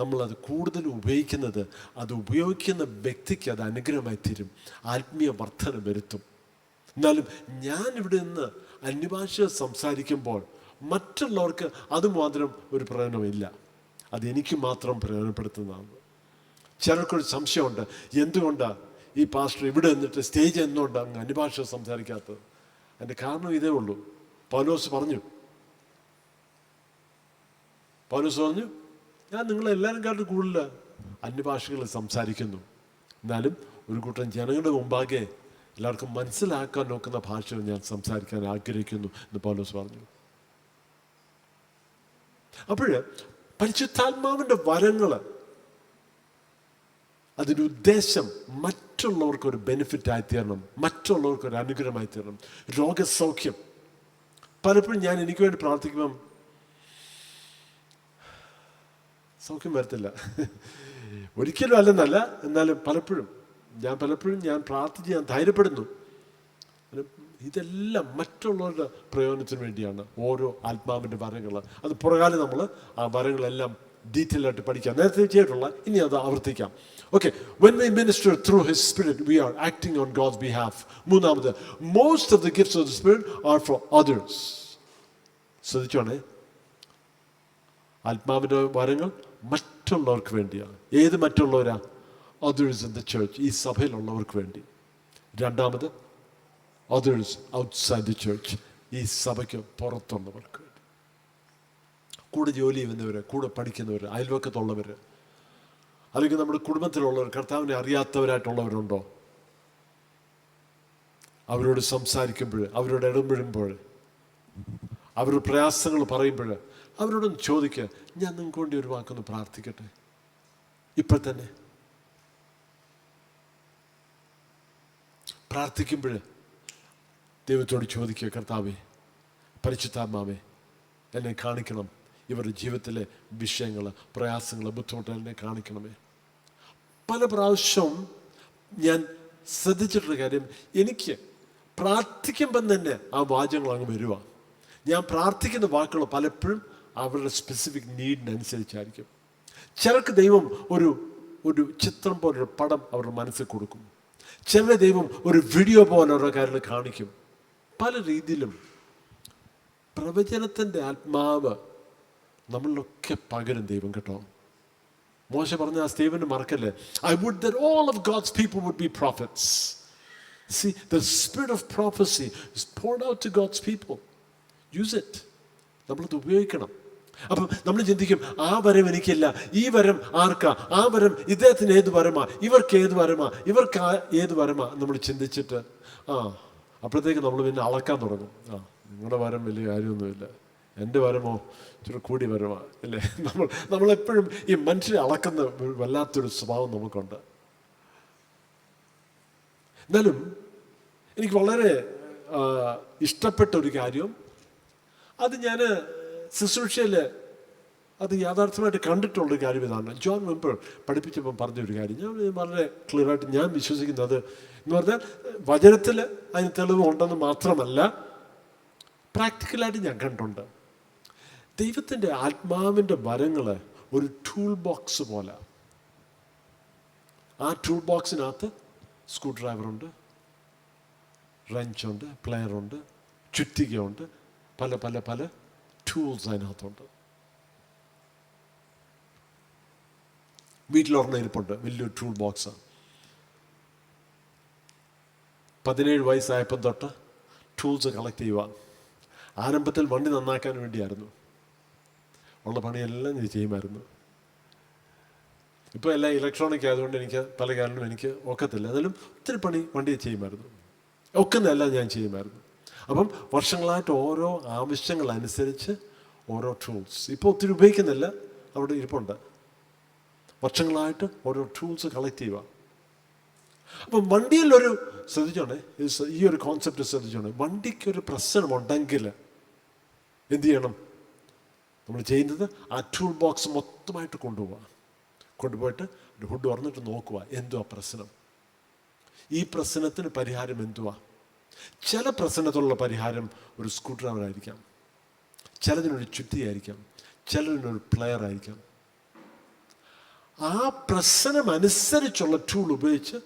നമ്മളത് കൂടുതൽ ഉപയോഗിക്കുന്നത്, അത് ഉപയോഗിക്കുന്ന വ്യക്തിക്ക് അത് അനുഗ്രഹമായി തീരും, ആത്മീയ വർധന വരുത്തും. എന്നാലും ഞാൻ ഇവിടെ നിന്ന് അന്യഭാഷ സംസാരിക്കുമ്പോൾ മറ്റുള്ളവർക്ക് അതുമാത്രം ഒരു പ്രയോജനമില്ല, അത് എനിക്ക് മാത്രം പ്രയോജനപ്പെടുത്തുന്നതാണ്. ചിലർക്കൊരു സംശയമുണ്ട്, എന്തുകൊണ്ടാണ് ഈ പാസ്റ്റർ ഇവിടെ നിന്നിട്ട് സ്റ്റേജ് എന്തുകൊണ്ട് അങ്ങ് അന്യഭാഷ സംസാരിക്കാത്തത്? അതിൻ്റെ കാരണം ഇതേ ഉള്ളൂ. പൗലോസ് പറഞ്ഞു ഞാൻ നിങ്ങളെല്ലാവരും കാട്ടും കൂടുതൽ അന്യഭാഷകളിൽ സംസാരിക്കുന്നു, എന്നാലും ഒരു കൂട്ടം ജനങ്ങളുടെ മുമ്പാകെ എല്ലാവർക്കും മനസ്സിലാക്കാൻ നോക്കുന്ന ഭാഷയിൽ ഞാൻ സംസാരിക്കാൻ ആഗ്രഹിക്കുന്നു എന്ന് പൗലോസ് പറഞ്ഞു. അപ്പോൾ പരിശുദ്ധാത്മാവിൻ്റെ വരങ്ങൾ, അതിൻ്റെ ഉദ്ദേശം മറ്റുള്ളവർക്കൊരു ബെനിഫിറ്റായി തീരണം, മറ്റുള്ളവർക്കൊരു അനുഗ്രഹമായി തീരണം. രോഗസൗഖ്യം. പലപ്പോഴും ഞാൻ എനിക്ക് വേണ്ടി പ്രാർത്ഥിക്കുമ്പം സൗഖ്യം വരത്തില്ല. ഒരിക്കലും അല്ലെന്നല്ല, എന്നാലും പലപ്പോഴും ഞാൻ പ്രാർത്ഥിച്ച് ഞാൻ ധൈര്യപ്പെടുന്നു. ഇതെല്ലാം മറ്റുള്ളവരുടെ പ്രയോജനത്തിന് വേണ്ടിയാണ് ഓരോ ആത്മാവിൻ്റെ വരങ്ങൾ. അത് പുറകാലം നമ്മൾ ആ വരങ്ങളെല്ലാം ഡീറ്റെയിൽ ആയിട്ട് പഠിക്കാം. നേരത്തെ ചെയ്തിട്ടുള്ള ഇനി അത് ആവർത്തിക്കാം. Okay, when we minister through His Spirit, we are acting on God's behalf. മൂന്നാമത്, most of the gifts of the Spirit are for others. ശ്രദ്ധിച്ചോണേ, ആത്മാവിൻ്റെ വരങ്ങൾ മറ്റുള്ളവർക്ക് വേണ്ടിയാണ്. ഏത് മറ്റുള്ളവരാ? others in the church, ഈ സഭയിലുള്ളവർക്ക് വേണ്ടി. രണ്ടാമത്, others outside the church, ഈ സഭയ്ക്ക് പുറത്തുള്ളവർക്ക് വേണ്ടി. കൂടെ ജോലി ചെയ്യുന്നവർ, കൂടെ പഠിക്കുന്നവർ, അയൽവക്കത്തുള്ളവർ, അല്ലെങ്കിൽ നമ്മുടെ കുടുംബത്തിലുള്ളവർ, കർത്താവിനെ അറിയാത്തവരായിട്ടുള്ളവരുണ്ടോ? അവരോട് സംസാരിക്കുമ്പോൾ, അവരോട് ഇടപെടുമ്പോൾ, അവരുടെ പ്രയാസങ്ങൾ പറയുമ്പോൾ അവരോടൊന്ന് ചോദിക്കുക, ഞാൻ നിങ്ങൾക്ക് വേണ്ടി ഒരു വാക്കൊന്ന് പ്രാർത്ഥിക്കട്ടെ ഇപ്പോൾ തന്നെ. പ്രാർത്ഥിക്കുമ്പോൾ ദൈവത്തോട് ചോദിക്കുക, കർത്താവേ, പരിശുദ്ധാത്മാവേ, എന്നെ കാണിക്കണം, ഇവരുടെ ജീവിതത്തിലെ വിഷയങ്ങൾ, പ്രയാസങ്ങൾ, ബുദ്ധിമുട്ടുകൾ എന്നെ കാണിക്കണമേ. പല പ്രാവശ്യവും ഞാൻ ശ്രദ്ധിച്ചിട്ടുള്ള കാര്യം, എനിക്ക് പ്രാർത്ഥിക്കുമ്പം തന്നെ ആ വാചകങ്ങൾ അങ്ങ് വരുക. ഞാൻ പ്രാർത്ഥിക്കുന്ന വാക്കുകൾ പലപ്പോഴും അവരുടെ സ്പെസിഫിക് നീഡിനനുസരിച്ചായിരിക്കും. ചിലർക്ക് ദൈവം ഒരു ചിത്രം പോലൊരു പടം അവരുടെ മനസ്സിൽ കൊടുക്കും. ചില ദൈവം ഒരു വീഡിയോ പോലെ ഓരോ കാര്യങ്ങൾ കാണിക്കും. പല രീതിയിലും പ്രവചനത്തിൻ്റെ ആത്മാവ് നമ്മളിലൊക്കെ പകരും ദൈവം, കേട്ടോ. മോശ പറഞ്ഞ ആ സ്റ്റേറ്റ്മെന്റ് മറക്കല്ലേ, I would that all of God's people would be prophets. See, the spirit of prophecy is poured out to God's people. Use it. നമ്മളത് ഉപയോഗിക്കണം. അപ്പം നമ്മൾ ചിന്തിക്കും, ആ വരം എനിക്കില്ല, ഈ വരം ആർക്കാ, ആ വരം ഇദ്ദേഹത്തിന് ഏത് വരമാ, ഇവർക്ക് ഏത് വരമാ, ഇവർക്ക് ഏത് വരമാ, നമ്മൾ ചിന്തിച്ചിട്ട് അപ്പോഴത്തേക്ക് നമ്മൾ പിന്നെ അളക്കാൻ തുടങ്ങും. നിങ്ങളുടെ വരം വലിയ കാര്യമൊന്നുമില്ല, എൻ്റെ വരമോ ഇച്ചിരി കൂടി വരമാ, അല്ലേ? നമ്മളെപ്പോഴും ഈ മനുഷ്യരെ അളക്കുന്ന വല്ലാത്തൊരു സ്വഭാവം നമുക്കുണ്ട്. എന്നാലും എനിക്ക് വളരെ ഇഷ്ടപ്പെട്ട ഒരു കാര്യം, അത് ഞാൻ ശുശ്രൂഷയിൽ അത് യാഥാർത്ഥ്യമായിട്ട് കണ്ടിട്ടുള്ളൊരു കാര്യം ഇതാണ്. ജോൺ വെമ്പർ പഠിപ്പിച്ചപ്പോൾ പറഞ്ഞൊരു കാര്യം ഞാൻ വളരെ ക്ലിയറായിട്ട് ഞാൻ വിശ്വസിക്കുന്നത് എന്ന് പറഞ്ഞാൽ, വചനത്തിൽ അതിന് തെളിവുണ്ടെന്ന് മാത്രമല്ല, പ്രാക്ടിക്കലായിട്ട് ഞാൻ കണ്ടിട്ടുണ്ട്. ദൈവത്തിൻ്റെ ആത്മാവിൻ്റെ വരങ്ങൾ ഒരു ടൂൾ ബോക്സ് പോലെ. ആ ടൂൾ ബോക്സിനകത്ത് സ്ക്രൂ ഡ്രൈവറുണ്ട്, റഞ്ചുണ്ട്, പ്ലെയറുണ്ട്, ചുറ്റികയുണ്ട്, പല പല പല ടൂൾസ് അതിനകത്തുണ്ട്. വീട്ടിലൊരെണ്ണം ഇരിപ്പുണ്ട്, വലിയൊരു ടൂൾ ബോക്സ്. 17 വയസ്സായപ്പം തൊട്ട് ടൂൾസ് കളക്ട് ചെയ്യുക. ആരംഭത്തിൽ വണ്ടി നന്നാക്കാൻ വേണ്ടിയായിരുന്നു, ഉള്ള പണിയെല്ലാം ഇത് ചെയ്യുമായിരുന്നു. ഇപ്പോൾ എല്ലാം ഇലക്ട്രോണിക് ആയതുകൊണ്ട് എനിക്ക് പല കാര്യങ്ങളും എനിക്ക് ഒക്കത്തില്ല, എന്നാലും ഒത്തിരി പണി വണ്ടി ചെയ്യുമായിരുന്നു, ഒക്കുന്നതെല്ലാം ഞാൻ ചെയ്യുമായിരുന്നു. അപ്പം വർഷങ്ങളായിട്ട് ഓരോ ആവശ്യങ്ങളനുസരിച്ച് ഓരോ ടൂൾസ്, ഇപ്പോൾ ഒത്തിരി ഉപയോഗിക്കുന്നില്ല, അവിടെ ഇരിപ്പുണ്ട്. വർഷങ്ങളായിട്ട് ഓരോ ടൂൾസ് കളക്ട് ചെയ്യുക. അപ്പം വണ്ടിയിലൊരു ശ്രദ്ധിച്ചോണേ, ഈ ഒരു കോൺസെപ്റ്റ് ശ്രദ്ധിച്ചോണേ, വണ്ടിക്കൊരു പ്രശ്നമുണ്ടെങ്കിൽ എന്ത് ചെയ്യണം? നമ്മൾ ചെയ്യുന്നത് ആ ടൂൾ ബോക്സ് മൊത്തമായിട്ട് കൊണ്ടുപോവുക. കൊണ്ടുപോയിട്ട് ഹുഡ് തുറന്നിട്ട് നോക്കുക എന്തുവാ പ്രശ്നം, ഈ പ്രശ്നത്തിന് പരിഹാരം എന്തുവാ. ചില പ്രശ്നത്തിലുള്ള പരിഹാരം ഒരു സ്ക്രൂ ഡ്രൈവർ ആയിരിക്കാം, ചിലതിനൊരു ചുറ്റിയായിരിക്കാം, ചിലതിനൊരു പ്ലെയർ ആയിരിക്കാം. ആ പ്രശ്നം അനുസരിച്ചുള്ള ടൂൾ ഉപയോഗിച്ച്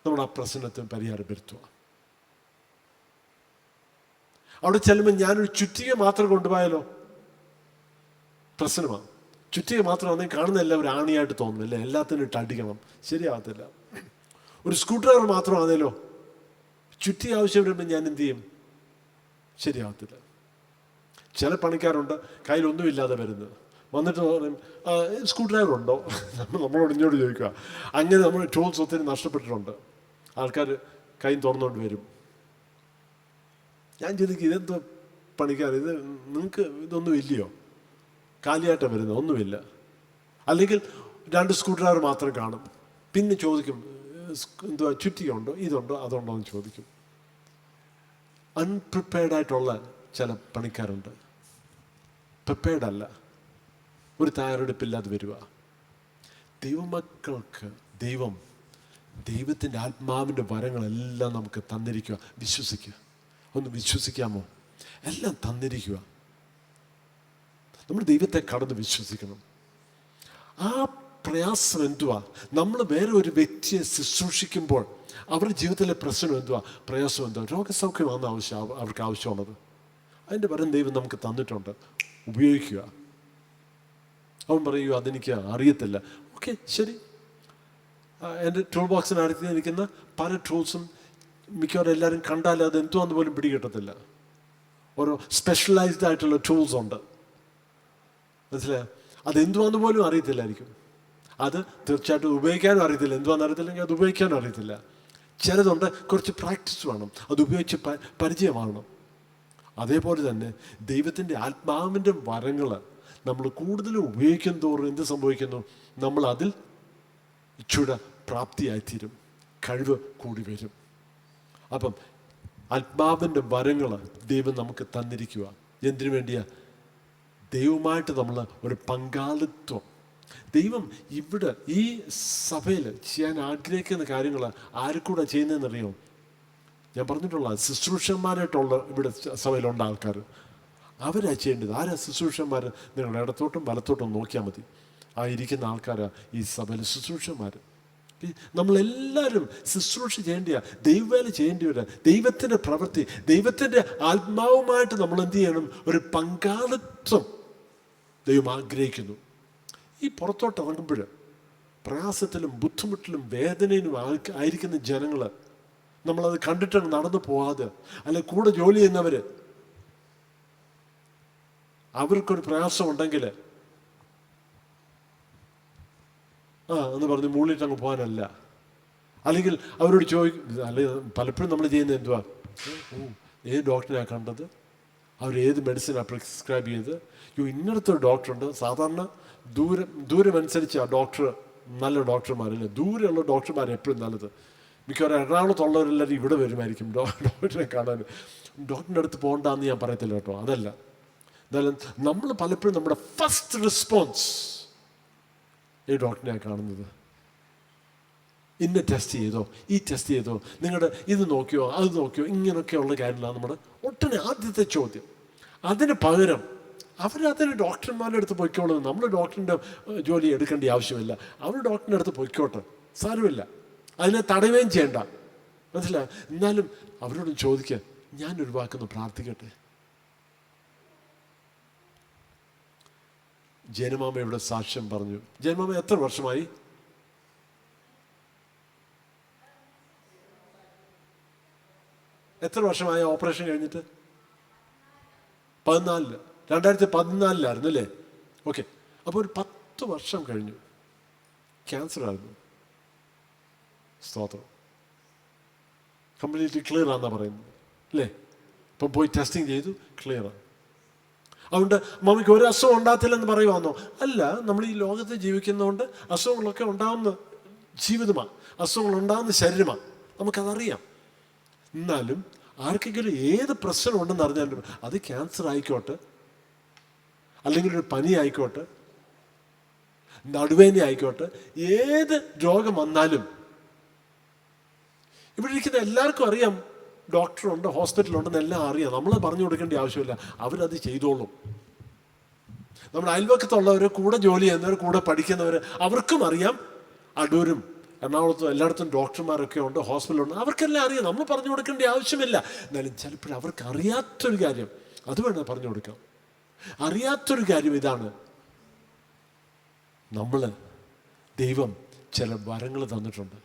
നമ്മൾ ആ പ്രശ്നത്തിന് പരിഹാരം വരുത്തുക. അവിടെ ചെല്ലുമ്പോൾ ഞാനൊരു ചുറ്റിക മാത്രം കൊണ്ടുപോയാലോ പ്രശ്നമാണ്. ചുറ്റിക മാത്രം വന്നെങ്കിൽ കാണുന്ന എല്ലാം ഒരു ആണിയായിട്ട് തോന്നുന്നില്ല, എല്ലാത്തിനും ഇട്ട് അടിക്കണം, ശരിയാകത്തില്ല. ഒരു സ്ക്രൂ ഡ്രൈവർ മാത്രമാണല്ലോ, ചുറ്റി ആവശ്യം വരുമ്പോൾ ഞാൻ എന്ത് ചെയ്യും, ശരിയാകത്തില്ല. ചില പണിക്കാരുണ്ട് കയ്യിലൊന്നുമില്ലാതെ വരുന്നത്, വന്നിട്ട് പറയും സ്ക്രൂ ഡ്രൈവർ ഉണ്ടോ, നമ്മളോട് ഇങ്ങോട്ട് ചോദിക്കുക. അങ്ങനെ നമ്മൾ ടൂൾസ് ഒത്തിരി നഷ്ടപ്പെട്ടിട്ടുണ്ട്. ആൾക്കാർ കൈ തുറന്നുകൊണ്ട് വരും. ഞാൻ ചോദിക്കും ഇതെന്തോ പണിക്കാർ, ഇത് നിങ്ങൾക്ക് ഇതൊന്നും ഇല്ലയോ, കാലിയായിട്ടാണ് വരുന്നത്, ഒന്നുമില്ല. അല്ലെങ്കിൽ 2 സ്ക്രൂ ഡ്രൈവർ മാത്രം കാണും. പിന്നെ ചോദിക്കും എന്തുവാ ചുറ്റിക ഉണ്ടോ, ഇതുണ്ടോ അതുണ്ടോ എന്ന് ചോദിക്കും. അൺപ്രിപ്പയർഡായിട്ടുള്ള ചില പണിക്കാരുണ്ട്, പ്രിപ്പയർഡ് അല്ല, ഒരു തയ്യാറെടുപ്പില്ലാതെ വരിക. ദൈവമക്കൾക്ക് ദൈവത്തിൻ്റെ ആത്മാവിൻ്റെ വരങ്ങളെല്ലാം നമുക്ക് തന്നിരിക്കുക. വിശ്വസിക്കുക, ഒന്ന് വിശ്വസിക്കാമോ? എല്ലാം തന്നിരിക്കുക. നമ്മൾ ദൈവത്തെ കടന്ന് വിശ്വസിക്കണം. ആ പ്രയാസം എന്തുവാ, നമ്മൾ വേറെ ഒരു വ്യക്തിയെ ശുശ്രൂഷിക്കുമ്പോൾ അവരുടെ ജീവിതത്തിലെ പ്രശ്നം എന്തുവാ, പ്രയാസം എന്തുവാ, രോഗസൗഖ്യമാണ് അവർക്ക് ആവശ്യമുള്ളത്. അതിൻ്റെ വരം ദൈവം നമുക്ക് തന്നിട്ടുണ്ട്, ഉപയോഗിക്കുക. അവൻ പറയുക അതെനിക്ക് അറിയത്തില്ല, ഓക്കെ ശരി. എൻ്റെ ടൂൾ ബോക്സിനടുത്ത് നിൽക്കുന്ന പല ടൂൾസും മിക്കവാറും എല്ലാവരും കണ്ടാൽ അത് എന്തുവാന്ന് പോലും പിടികിട്ടത്തില്ല. ഓരോ സ്പെഷ്യലൈസ്ഡ് ആയിട്ടുള്ള ടൂൾസ് ഉണ്ട്, മനസ്സിലായോ? അതെന്തുവാന്ന് പോലും അറിയത്തില്ലായിരിക്കും. അത് തീർച്ചയായിട്ടും ഉപയോഗിക്കാനും അറിയത്തില്ല. എന്തുവാന്ന് അറിയത്തില്ലെങ്കിൽ അത് ഉപയോഗിക്കാനും അറിയത്തില്ല. ചിലതുണ്ട് കുറച്ച് പ്രാക്ടീസ് വേണം, അത് ഉപയോഗിച്ച് പരിചയമാകണം. അതേപോലെ തന്നെ ദൈവത്തിൻ്റെ ആത്മാവിൻ്റെ വരങ്ങൾ നമ്മൾ കൂടുതലും ഉപയോഗിക്കും തോറും എന്ത് സംഭവിക്കുന്നു, നമ്മൾ അതിൽ ഇച്ചിരി പ്രാപ്തിയായിത്തീരും, കഴിവ് കൂടി വരും. അപ്പം ആത്മാവിൻ്റെ വരങ്ങൾ ദൈവം നമുക്ക് തന്നിരിക്കുക. എന്തിനു വേണ്ടിയാ? ദൈവമായിട്ട് നമ്മൾ ഒരു പങ്കാളിത്വം. ദൈവം ഇവിടെ ഈ സഭയിൽ ചെയ്യാൻ ആഗ്രഹിക്കുന്ന കാര്യങ്ങൾ ആർക്കൂടെ ചെയ്യുന്നതെന്നറിയോ? ഞാൻ പറഞ്ഞിട്ടുള്ള ശുശ്രൂഷന്മാരായിട്ടുള്ള ഇവിടെ സഭയിലുണ്ട് ആൾക്കാർ, അവരാ ചെയ്യേണ്ടത്. ആരാ ശുശ്രൂഷന്മാർ? നിങ്ങളുടെ ഇടത്തോട്ടും വലത്തോട്ടും നോക്കിയാൽ മതി. ആ ഇരിക്കുന്ന ആൾക്കാരാ ഈ സഭയിൽ ശുശ്രൂഷന്മാർ. നമ്മളെല്ലാവരും ശുശ്രൂഷ ചെയ്യേണ്ടിയ, ദൈവവേല ചെയ്യേണ്ടിവരാ. ദൈവത്തിൻ്റെ പ്രവൃത്തി, ദൈവത്തിൻ്റെ ആത്മാവുമായിട്ട് നമ്മൾ എന്ത് ചെയ്യണം? ഒരു പങ്കാളിത്വം ദൈവം ആഗ്രഹിക്കുന്നു. ഈ പുറത്തോട്ട് ഇറങ്ങുമ്പോൾ പ്രയാസത്തിലും ബുദ്ധിമുട്ടിലും വേദനയിലും ആയിരിക്കുന്ന ജനങ്ങൾ നമ്മളത് കണ്ടിട്ട് നടന്നു പോവാതെ, അല്ലെ കൂടെ ജോലി ചെയ്യുന്നവർ അവർക്കൊരു പ്രയാസം ഉണ്ടെങ്കിൽ എന്ന് പറഞ്ഞ് മൂളിയിട്ട് അങ്ങ് പോകാനല്ല. അല്ലെങ്കിൽ അവരോട് ചോദിക്കും. അല്ലെങ്കിൽ പലപ്പോഴും നമ്മൾ ചെയ്യുന്നത് എന്തുവാ, ഏത് ഡോക്ടറിനാണ് കണ്ടത്, അവർ ഏത് മെഡിസിനാണ് പ്രിസ്ക്രൈബ് ചെയ്ത്, ഇന്നടത്തൊരു ഡോക്ടറുണ്ട്. സാധാരണ ദൂരമനുസരിച്ച് ആ ഡോക്ടർ നല്ല ഡോക്ടർമാരല്ലേ, ദൂരെയുള്ള ഡോക്ടർമാർ എപ്പോഴും നല്ലത്. മിക്കവാറും എറണാകുളത്തുള്ളവരെല്ലാവരും ഇവിടെ വരുമായിരിക്കും ഡോക്ടറെ കാണാൻ. ഡോക്ടറിൻ്റെ അടുത്ത് പോകണ്ടെന്ന് ഞാൻ പറയത്തില്ല കേട്ടോ, അതല്ല. എന്നാലും നമ്മൾ പലപ്പോഴും നമ്മുടെ ഫസ്റ്റ് റെസ്പോൺസ് ഈ ഡോക്ടറിനെയാണ് കാണുന്നത്. ഇന്ന ടെസ്റ്റ് ചെയ്തോ, ഈ ടെസ്റ്റ് ചെയ്തോ, നിങ്ങളുടെ ഇത് നോക്കിയോ അത് നോക്കിയോ, ഇങ്ങനെയൊക്കെയുള്ള കാര്യങ്ങളാണ് നമ്മുടെ ഒട്ടനെ ആദ്യത്തെ ചോദ്യം. അതിന് പകരം അവരതിന് ഡോക്ടർമാരുടെ അടുത്ത് പൊയ്ക്കോളും. നമ്മൾ ഡോക്ടറിൻ്റെ ജോലി എടുക്കേണ്ട ആവശ്യമില്ല. അവർ ഡോക്ടറിൻ്റെ അടുത്ത് പൊയ്ക്കോട്ടെ, സാരമില്ല, അതിനെ തടയുകയും ചെയ്യണ്ട, മനസ്സിലായി. എന്നാലും അവരോട് ചോദിക്കുക, ഞാനൊരു വാക്കൊന്ന് പ്രാർത്ഥിക്കട്ടെ. ജനമാമ ഇവിടെ സാക്ഷ്യം പറഞ്ഞു. ജനമാമ എത്ര വർഷമായി? എത്ര വർഷമായി ഓപ്പറേഷൻ കഴിഞ്ഞിട്ട്? 14. 2014 അല്ലേ? ഓക്കെ. അപ്പോൾ ഒരു 10 വർഷം കഴിഞ്ഞു. ക്യാൻസർ ആയിരുന്നു. സ്തോത്രം. കംപ്ലീറ്റ്ലി ക്ലിയർ ആണെന്നാണ് പറയുന്നത് അല്ലേ? ഇപ്പം പോയി ടെസ്റ്റിംഗ് ചെയ്തു, ക്ലിയറാണ്. അതുകൊണ്ട് മമ്മിക്ക് ഒരു അസുഖം ഉണ്ടാകത്തില്ലെന്ന് പറയുവാന്നോ? അല്ല, നമ്മൾ ഈ ലോകത്ത് ജീവിക്കുന്നതുകൊണ്ട് അസുഖങ്ങളൊക്കെ ഉണ്ടാകുന്ന ജീവിതമാണ്, അസുഖങ്ങൾ ഉണ്ടാകുന്ന ശരീരമാണ്, നമുക്കതറിയാം. എന്നാലും ആർക്കെങ്കിലും ഏത് പ്രശ്നം ഉണ്ടെന്ന് അറിഞ്ഞാലും, അത് ക്യാൻസർ ആയിക്കോട്ടെ അല്ലെങ്കിൽ ഒരു പനി ആയിക്കോട്ടെ, നടുവേദന ആയിക്കോട്ടെ, ഏത് രോഗം വന്നാലും ഇവിടെ ഇരിക്കുന്ന എല്ലാവർക്കും അറിയാം, ഡോക്ടറുണ്ട്, ഹോസ്പിറ്റലുണ്ടെന്ന് എല്ലാം അറിയാം. നമ്മൾ പറഞ്ഞു കൊടുക്കേണ്ട ആവശ്യമില്ല, അവരത് ചെയ്തോളും. നമ്മുടെ അയൽവക്കത്തുള്ളവർ, കൂടെ ജോലി ചെയ്യുന്നവർ, കൂടെ പഠിക്കുന്നവർ, അവർക്കും അറിയാം. അടൂരും എറണാകുളത്തും എല്ലായിടത്തും ഡോക്ടർമാരൊക്കെ ഉണ്ട്, ഹോസ്പിറ്റലുണ്ട്, അവർക്കെല്ലാം അറിയാം. നമ്മൾ പറഞ്ഞു കൊടുക്കേണ്ട ആവശ്യമില്ല. എന്നാലും ചിലപ്പോഴും അവർക്ക് അറിയാത്തൊരു കാര്യം, അത് വേണം പറഞ്ഞു കൊടുക്കാം. അറിയാത്തൊരു കാര്യം ഇതാണ്, ദൈവം ചില വരങ്ങൾ തന്നിട്ടുണ്ട്.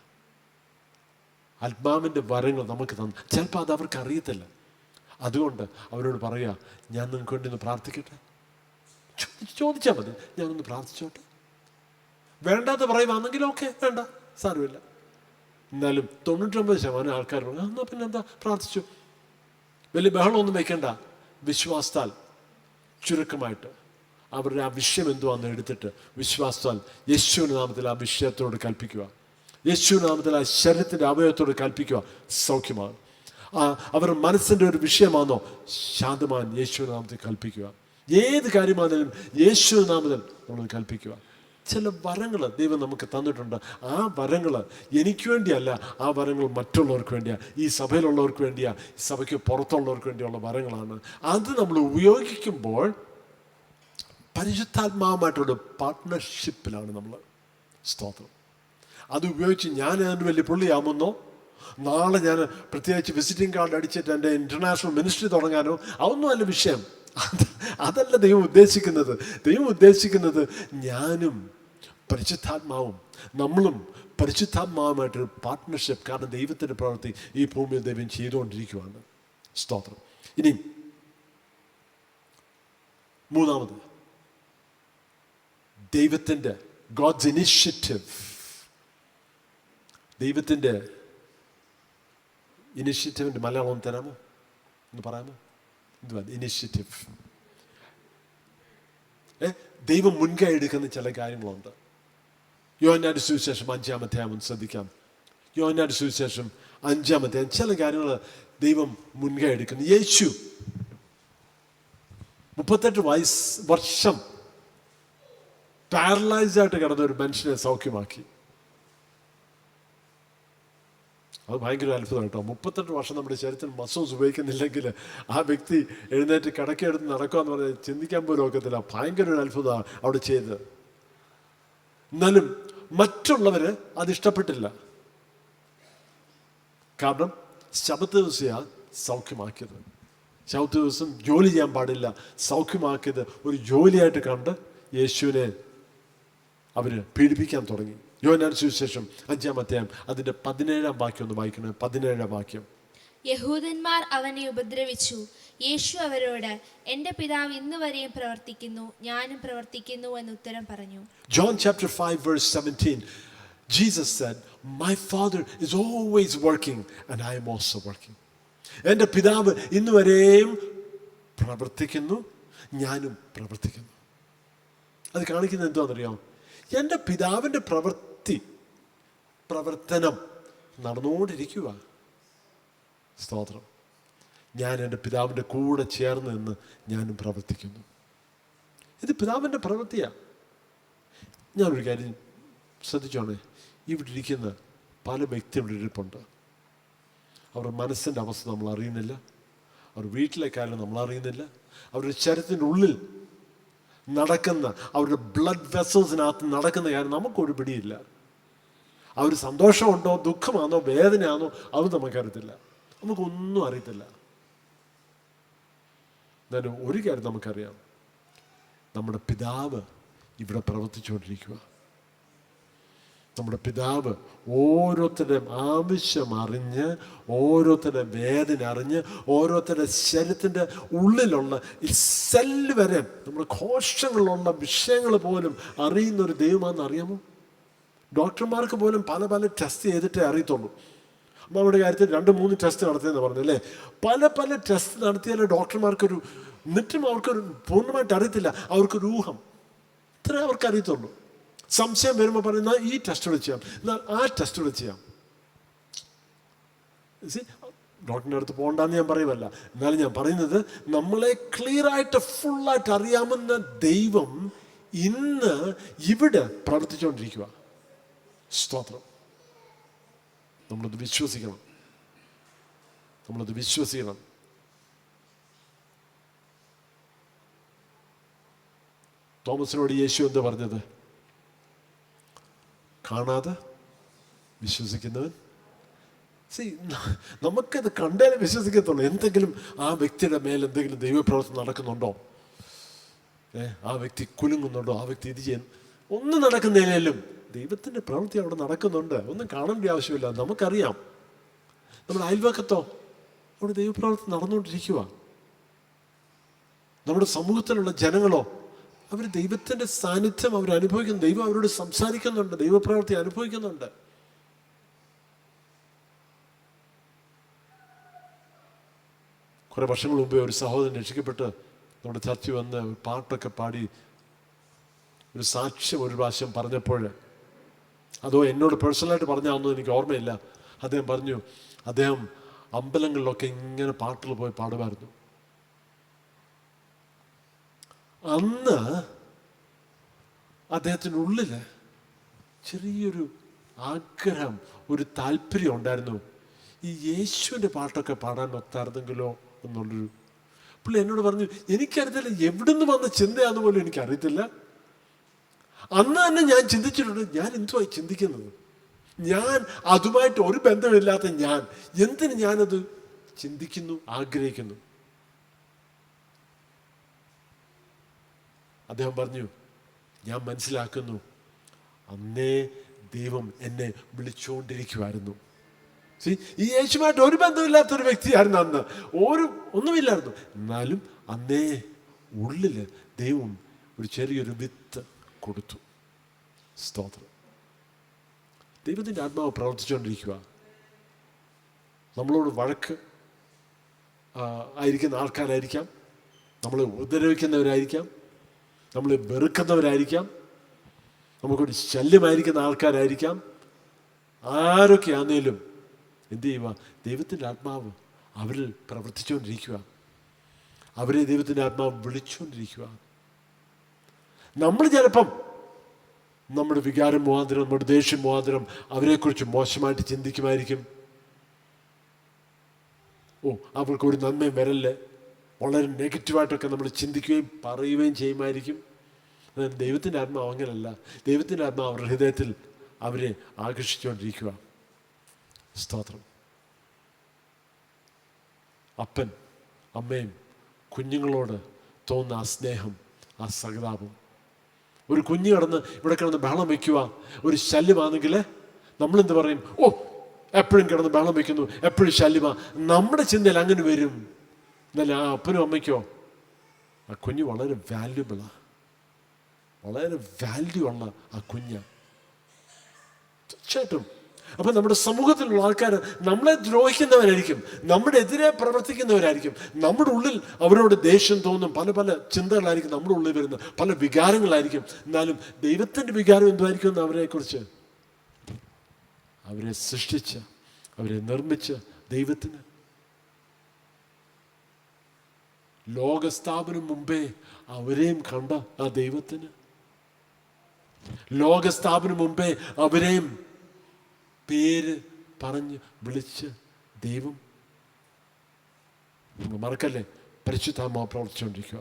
ആത്മാവിൻ്റെ വരങ്ങൾ നമുക്ക് തന്നു. ചിലപ്പോൾ അത് അവർക്ക് അറിയത്തില്ല. അതുകൊണ്ട് അവരോട് പറയുക, ഞാൻ നിങ്ങൾക്ക് വേണ്ടി ഒന്ന് പ്രാർത്ഥിക്കട്ടെ. ചോദിച്ചാൽ മതി, ഞാനൊന്ന് പ്രാർത്ഥിച്ചോട്ടെ. വേണ്ടാത്ത പറയുവാണെങ്കിൽ ഓക്കെ, വേണ്ട, സാരമില്ല. എന്നാലും 99% ആൾക്കാർ പറഞ്ഞു, എന്നാൽ പിന്നെ എന്താ, പ്രാർത്ഥിച്ചു. വലിയ ബഹളമൊന്നും വയ്ക്കണ്ട. വിശ്വാസത്താൽ ചുരുക്കമായിട്ട് അവരുടെ ആ വിഷയം എന്തുവാന്ന് എടുത്തിട്ട് വിശ്വാസത്താൽ യേശുവിൻ്റെ നാമത്തിൽ ആ വിഷയത്തോട് കൽപ്പിക്കുക. യേശുവിൻ്റെ നാമത്തിൽ ആ ശരീരത്തിൻ്റെ അവയവത്തോട് കൽപ്പിക്കുക, സൗഖ്യമാണ്. അവരുടെ മനസ്സിൻ്റെ ഒരു വിഷയമാണോ, ശാന്തമാൻ യേശുവിൻ്റെ നാമത്തിൽ കൽപ്പിക്കുക. ഏത് കാര്യമാണെങ്കിലും യേശുവിൻ്റെ നാമത്തിൽ നമ്മൾ കൽപ്പിക്കുക. ചില വരങ്ങൾ ദൈവം നമുക്ക് തന്നിട്ടുണ്ട്. ആ വരങ്ങൾ എനിക്ക് വേണ്ടിയല്ല, ആ വരങ്ങൾ മറ്റുള്ളവർക്ക് വേണ്ടിയാണ്, ഈ സഭയിലുള്ളവർക്ക് വേണ്ടിയാണ്, ഈ സഭയ്ക്ക് പുറത്തുള്ളവർക്ക് വേണ്ടിയുള്ള വരങ്ങളാണ്. അത് നമ്മൾ ഉപയോഗിക്കുമ്പോൾ പരിശുദ്ധാത്മാവുമായിട്ടുള്ള പാർട്ട്ണർഷിപ്പിലാണ് നമ്മൾ. സ്തോത്രം. അത് ഉപയോഗിച്ച് ഞാൻ അതിന് വലിയ പുള്ളിയാകുമെന്നോ, നാളെ ഞാൻ പ്രത്യേകിച്ച് വിസിറ്റിംഗ് കാർഡ് അടിച്ചിട്ട് എൻ്റെ ഇൻ്റർനാഷണൽ മിനിസ്ട്രി തുടങ്ങാനോ അതൊന്നും അല്ല വിഷയം. അതല്ല ദൈവം ഉദ്ദേശിക്കുന്നത്. ദൈവം ഉദ്ദേശിക്കുന്നത് ഞാനും പരിശുദ്ധാത്മാവും, നമ്മളും പരിശുദ്ധാത്മാവുമായിട്ടൊരു പാർട്ട്ണർഷിപ്പ്. കാരണം ദൈവത്തിൻ്റെ പ്രവൃത്തി ഈ ഭൂമിയിൽ ദൈവം ചെയ്തുകൊണ്ടിരിക്കുകയാണ്. സ്തോത്രം. ഇനി മൂന്നാമത്, ദൈവത്തിൻ്റെ ഗോഡ്സ് ഇനിഷ്യേറ്റീവ്. ദൈവത്തിൻ്റെ ഇനിഷ്യേറ്റീവിൻ്റെ മലയാളം ഒന്ന് തരാമോ, ഒന്ന് പറയാമോ? എന്തുവാ ഇനിഷ്യേറ്റീവ്? ദൈവം മുൻകൈ എടുക്കുന്ന ചില കാര്യങ്ങളുണ്ട്. യോഹന്നാന്റെ സുവിശേഷം 5-ാം അധ്യായം ശ്രദ്ധിക്കാം. യോഹന്നാന്റെ സുവിശേഷം 5-ാം അധ്യായം ചില കാര്യങ്ങൾ ദൈവം മുൻകൈ എടുക്കുന്നു. യേശു 38 വർഷം പാരലൈസ്ഡ് ആയിട്ട് കിടന്ന ഒരു മനുഷ്യനെ സൗഖ്യമാക്കി. അത് ഭയങ്കര അത്ഭുതം കേട്ടോ. 38 വർഷം നമ്മുടെ ശരീരത്തിൽ മസിൽസ് ഉപയോഗിക്കുന്നില്ലെങ്കിൽ ആ വ്യക്തി എഴുന്നേറ്റ് കിടക്കെടുത്ത് നടക്കുക എന്ന് പറഞ്ഞാൽ ചിന്തിക്കാൻ പോലും ഒക്കത്തില്ല. ഭയങ്കര ഒരു അത്ഭുതമാണ് അവിടെ ചെയ്തത്. എന്നാലും മറ്റുള്ളവർ അതിഷ്ടപ്പെട്ടില്ല. കാരണം ശബത്ത് ദിവസമാണ് സൗഖ്യമാക്കിയത്. ശബത്ത് ദിവസം ജോലി ചെയ്യാൻ പാടില്ല, സൗഖ്യമാക്കിയത് ഒരു ജോലിയായിട്ട് കണ്ട് യേശുവിനെ അവർ പീഡിപ്പിക്കാൻ തുടങ്ങി. യോഹന്നാന്റെ സുവിശേഷം 5-ാം അധ്യായം അതിൻ്റെ 17-ാം വാക്യം ഒന്ന് വായിക്കണം. 17-ാം വാക്യം.
യഹൂദന്മാർ അവനെ ഉപദ്രവിച്ചു. യേശു അവരോട്, എൻ്റെ പിതാവ് ഇന്ന് വരെയും പ്രവർത്തിക്കുന്നു, ഞാനും പ്രവർത്തിക്കുന്നു എന്ന് ഉത്തരം പറഞ്ഞു.
John chapter 5 verse 17, Jesus said, my father is always working and I am also working. എൻ്റെ പിതാവ് ഇന്ന് വരെയും പ്രവർത്തിക്കുന്നു, ഞാനും പ്രവർത്തിക്കുന്നു. അത് കാണിക്കുന്നത് എന്താണെന്നറിയാം? എൻ്റെ പിതാവിൻ്റെ പ്രവർത്തനം നടന്നുകൊണ്ടിരിക്കുക. സ്തോത്രം. ഞാൻ എൻ്റെ പിതാവിൻ്റെ കൂടെ ചേർന്ന് നിന്ന് ഞാനും പ്രവർത്തിക്കുന്നു. ഇത് പിതാവിൻ്റെ പ്രവൃത്തിയാണ്. ഞാനൊരു കാര്യം ശ്രദ്ധിച്ചോണേ, ഇവിടെ ഇരിക്കുന്ന പല വ്യക്തികളുടെ ഇരിപ്പുണ്ട്. അവരുടെ മനസ്സിൻ്റെ അവസ്ഥ നമ്മൾ അറിയുന്നില്ല, അവർ വീട്ടിലെ കാര്യം നമ്മൾ അറിയുന്നില്ല, അവരുടെ ശരീരത്തിൻ്റെ ഉള്ളിൽ നടക്കുന്ന അവരുടെ ബ്ലഡ് വെസൽസിനകത്ത് നടക്കുന്ന കാര്യം നമുക്കൊരു പിടിയില്ല. അവർ സന്തോഷമുണ്ടോ, ദുഃഖമാണോ, വേദനയാണോ, അത് നമുക്കറിയത്തില്ല. നമുക്കൊന്നും അറിയത്തില്ല. എന്നാലും ഒരു കാര്യം നമുക്കറിയാം, നമ്മുടെ പിതാവ് ഇവിടെ പ്രവർത്തിച്ചുകൊണ്ടിരിക്കുക. നമ്മുടെ പിതാവ് ഓരോരുത്തരുടെയും ആവശ്യം അറിഞ്ഞ്, ഓരോരുത്തരുടെ വേദന അറിഞ്ഞ്, ഓരോരുത്തരുടെ ശരീരത്തിൻ്റെ ഉള്ളിലുള്ള ഈ സെല്ല് വരെ, നമ്മുടെ കോശങ്ങളിലുള്ള വിഷയങ്ങൾ പോലും അറിയുന്നൊരു ദൈവമാണെന്ന് അറിയാമോ? ഡോക്ടർമാർക്ക് പോലും പല പല ടെസ്റ്റ് ചെയ്തിട്ടേ അറിയത്തുള്ളൂ. അമ്മയുടെ കാര്യത്തിൽ 2-3 ടെസ്റ്റ് നടത്തിയെന്ന് പറഞ്ഞല്ലേ. പല പല ടെസ്റ്റ് നടത്തിയാലേ ഡോക്ടർമാർക്കൊരു, എന്നിട്ടും അവർക്കൊരു പൂർണ്ണമായിട്ട് അറിയത്തില്ല, അവർക്കൊരു ഊഹം, ഇത്രേ അവർക്ക് അറിയത്തുള്ളൂ. സംശയം വരുമ്പോൾ പറയുന്ന ഈ ടെസ്റ്റോടെ ചെയ്യാം, എന്നാൽ ആ ടെസ്റ്റോടെ ചെയ്യാം. ഡോക്ടറിൻ്റെ അടുത്ത് പോകണ്ടെന്ന് ഞാൻ പറയുമല്ല, എന്നാലും ഞാൻ പറയുന്നത്, നമ്മളെ ക്ലിയറായിട്ട് ഫുള്ളായിട്ട് അറിയാമെന്ന ദൈവം ഇന്ന് ഇവിടെ പ്രവർത്തിച്ചുകൊണ്ടിരിക്കുക. സ്തോത്രം. നമ്മളത് വിശ്വസിക്കണം. നമ്മളത് വിശ്വസിക്കണം. തോമസിനോട് യേശു എന്താ പറഞ്ഞത്? കാണാതെ വിശ്വസിക്കുന്നവൻ. നമുക്കത് കണ്ടാലേ വിശ്വസിക്കത്തുള്ളൂ. എന്തെങ്കിലും ആ വ്യക്തിയുടെ മേൽ എന്തെങ്കിലും ദൈവപ്രവർത്തനം നടക്കുന്നുണ്ടോ? ആ വ്യക്തി കുലുങ്ങുന്നുണ്ടോ? ആ വ്യക്തി ഇത് ചെയ്യുന്നു. ഒന്നും നടക്കുന്നില്ലേലും ദൈവത്തിൻ്റെ പ്രവൃത്തി അവിടെ നടക്കുന്നുണ്ട്. ഒന്നും കാണേണ്ട ആവശ്യമില്ല. നമുക്കറിയാം. നമ്മുടെ അയൽവക്കത്തോ അവിടെ ദൈവപ്രവൃത്തി നടന്നുകൊണ്ടിരിക്കുക. നമ്മുടെ സമൂഹത്തിലുള്ള ജനങ്ങളോ അവർ ദൈവത്തിൻ്റെ സാന്നിധ്യം അവർ അനുഭവിക്കുന്നു. ദൈവം അവരോട് സംസാരിക്കുന്നുണ്ട്. ദൈവപ്രവൃത്തി അനുഭവിക്കുന്നുണ്ട്. കുറെ വർഷങ്ങൾ മുമ്പേ ഒരു സഹോദരൻ രക്ഷിക്കപ്പെട്ട് നമ്മുടെ ചർച്ചിൽ വന്ന് പാട്ടൊക്കെ പാടി ഒരു സാക്ഷ്യം ഒരു പ്രാവശ്യം പറഞ്ഞപ്പോൾ, അതോ എന്നോട് പേഴ്സണലായിട്ട് പറഞ്ഞാണെന്നും എനിക്ക് ഓർമ്മയില്ല, അദ്ദേഹം പറഞ്ഞു അദ്ദേഹം അമ്പലങ്ങളിലൊക്കെ ഇങ്ങനെ പാട്ടുകൾ പോയി പാടുമായിരുന്നു. അന്ന് അദ്ദേഹത്തിനുള്ളിൽ ചെറിയൊരു ആഗ്രഹം, ഒരു താല്പര്യം ഉണ്ടായിരുന്നു. ഈ യേശുവിൻ്റെ പാട്ടൊക്കെ പാടാൻ ഒത്തായിരുന്നെങ്കിലോ എന്നുള്ളൊരു. പുള്ളി എന്നോട് പറഞ്ഞു, എനിക്കറിയത്തില്ല എവിടുന്ന് വന്ന ചിന്തയാന്ന് പോലും എനിക്കറിയത്തില്ല. അന്ന് തന്നെ ഞാൻ ചിന്തിച്ചിട്ടുണ്ട്, ഞാൻ എന്തുവായി ചിന്തിക്കുന്നത്? ഞാൻ അതുമായിട്ട് ഒരു ബന്ധമില്ലാത്ത ഞാൻ എന്തിന് ഞാനത് ചിന്തിക്കുന്നു, ആഗ്രഹിക്കുന്നു? അദ്ദേഹം പറഞ്ഞു, ഞാൻ മനസ്സിലാക്കുന്നു, അന്നേ ദൈവം എന്നെ വിളിച്ചുകൊണ്ടിരിക്കുമായിരുന്നു. ഈ യേശുമായിട്ട് ഒരു ബന്ധമില്ലാത്തൊരു വ്യക്തിയായിരുന്നു അന്ന്, ഒന്നുമില്ലായിരുന്നു. എന്നാലും അന്നേ ഉള്ളിൽ ദൈവം ഒരു ചെറിയൊരു വിത്ത് കൊടുത്തു. സ്തോത്രം. ദൈവത്തിൻ്റെ ആത്മാവ് പ്രവർത്തിച്ചുകൊണ്ടിരിക്കുക. നമ്മളോട് വഴക്ക് ആയിരിക്കുന്ന ആൾക്കാരായിരിക്കാം, നമ്മളെ ഉപദ്രവിക്കുന്നവരായിരിക്കാം, നമ്മളെ വെറുക്കുന്നവരായിരിക്കാം, നമുക്കൊരു ശല്യമായിരിക്കുന്ന ആൾക്കാരായിരിക്കാം. ആരൊക്കെയാന്നേലും എന്ത് ചെയ്യുക? ദൈവത്തിൻ്റെ ആത്മാവ് അവരിൽ പ്രവർത്തിച്ചുകൊണ്ടിരിക്കുക. അവരെ ദൈവത്തിൻ്റെ ആത്മാവ് വിളിച്ചുകൊണ്ടിരിക്കുക. നമ്മൾ ചിലപ്പം നമ്മുടെ വികാരം മുഖാന്തരം, നമ്മുടെ ദേഷ്യം മുഖാന്തരം അവരെക്കുറിച്ച് മോശമായിട്ട് ചിന്തിക്കുമായിരിക്കും. അവർക്കൊരു നന്മയും വരല്ലേ, വളരെ നെഗറ്റീവായിട്ടൊക്കെ നമ്മൾ ചിന്തിക്കുകയും പറയുകയും ചെയ്യുമായിരിക്കും. ദൈവത്തിൻ്റെ ആത്മാവ് അങ്ങനല്ല. ദൈവത്തിൻ്റെ ആത്മാവ് അവരുടെ ഹൃദയത്തിൽ അവരെ ആകർഷിച്ചുകൊണ്ടിരിക്കുക. സ്തോത്രം. അപ്പൻ അമ്മയും കുഞ്ഞുങ്ങളോട് തോന്നുന്ന ആ സ്നേഹം, ആ സഹതാപം. ഒരു കുഞ്ഞ് ഇവിടെ കിടന്ന് ബഹളം വയ്ക്കുക, ഒരു ശല്യമാണെങ്കിൽ നമ്മളെന്ത് പറയും? എപ്പോഴും കിടന്ന് ബഹളം വയ്ക്കുന്നു, എപ്പോഴും ശല്യമാ. നമ്മുടെ ചിന്തയിൽ അങ്ങനെ വരും. എന്നല്ല ആ അപ്പനും അമ്മയ്ക്കോ ആ കുഞ്ഞ് വളരെ വാല്യുബിളാണ്, വളരെ വാല്യൂ ഉള്ള ആ കുഞ്ഞാണ്. തീർച്ചയായിട്ടും. അപ്പം നമ്മുടെ സമൂഹത്തിലുള്ള ആൾക്കാർ നമ്മളെ ദ്രോഹിക്കുന്നവരായിരിക്കും, നമ്മുടെ എതിരെ പ്രവർത്തിക്കുന്നവരായിരിക്കും. നമ്മുടെ ഉള്ളിൽ അവരോട് ദേഷ്യം തോന്നും, പല പല ചിന്തകളായിരിക്കും നമ്മുടെ ഉള്ളിൽ വരുന്ന, പല വികാരങ്ങളായിരിക്കും. എന്നാലും ദൈവത്തിൻ്റെ വികാരം എന്തുമായിരിക്കും എന്ന് അവരെക്കുറിച്ച്? അവരെ സൃഷ്ടിച്ച, അവരെ നിർമ്മിച്ച ദൈവത്തിന് ലോകസ്ഥാപനം മുമ്പേ അവരെയും കണ്ട ആ ദൈവത്തിന്, ലോകസ്ഥാപനം മുമ്പേ അവരെയും പേര് പറഞ്ഞ് വിളിച്ച് ദൈവം. നമ്മൾ മറക്കല്ലേ, പരിശുദ്ധാത്മാവ് പ്രവർത്തിച്ചുകൊണ്ടിരിക്കുക.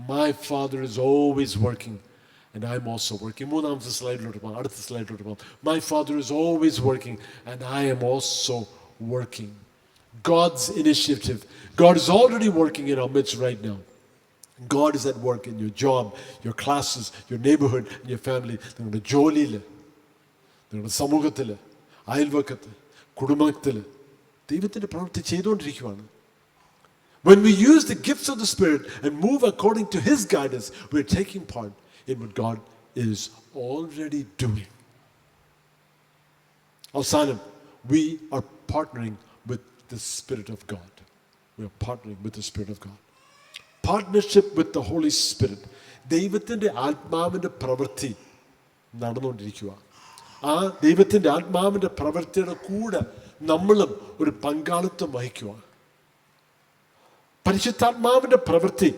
My father is always working and I am also working. മൂന്നാമത്തെ സ്ലൈഡിലോട്ട് പോകാം, അടുത്ത സ്ലൈഡിലോട്ട് പോകാം. My father is always working and I am also working. God's initiative. God is already working in our midst right now. God is at work in your job, your classes, your neighborhood, in your family. നിങ്ങളുടെ ജോലിയിൽ, നിങ്ങളുടെ സമൂഹത്തിൽ, അയൽവക്കത്ത്, കുടുംബത്തിൽ ദൈവത്തിൻ്റെ പ്രവൃത്തി ചെയ്തുകൊണ്ടിരിക്കുകയാണ്. When we use the gifts of the Spirit and move according to His guidance, we are taking part in what God is already doing. Awesome. We are partnering with the Spirit of God. We are partnering with the Spirit of God. Partnership with the Holy Spirit. ദൈവത്തിൻ്റെ ആത്മാവിൻ്റെ പ്രവൃത്തി നടന്നുകൊണ്ടിരിക്കുക. ആ ദൈവത്തിൻ്റെ ആത്മാവിൻ്റെ പ്രവൃത്തിയുടെ കൂടെ നമ്മളും ഒരു പങ്കാളിത്തം വഹിക്കുക. പരിശുദ്ധാത്മാവിൻ്റെ പ്രവൃത്തി,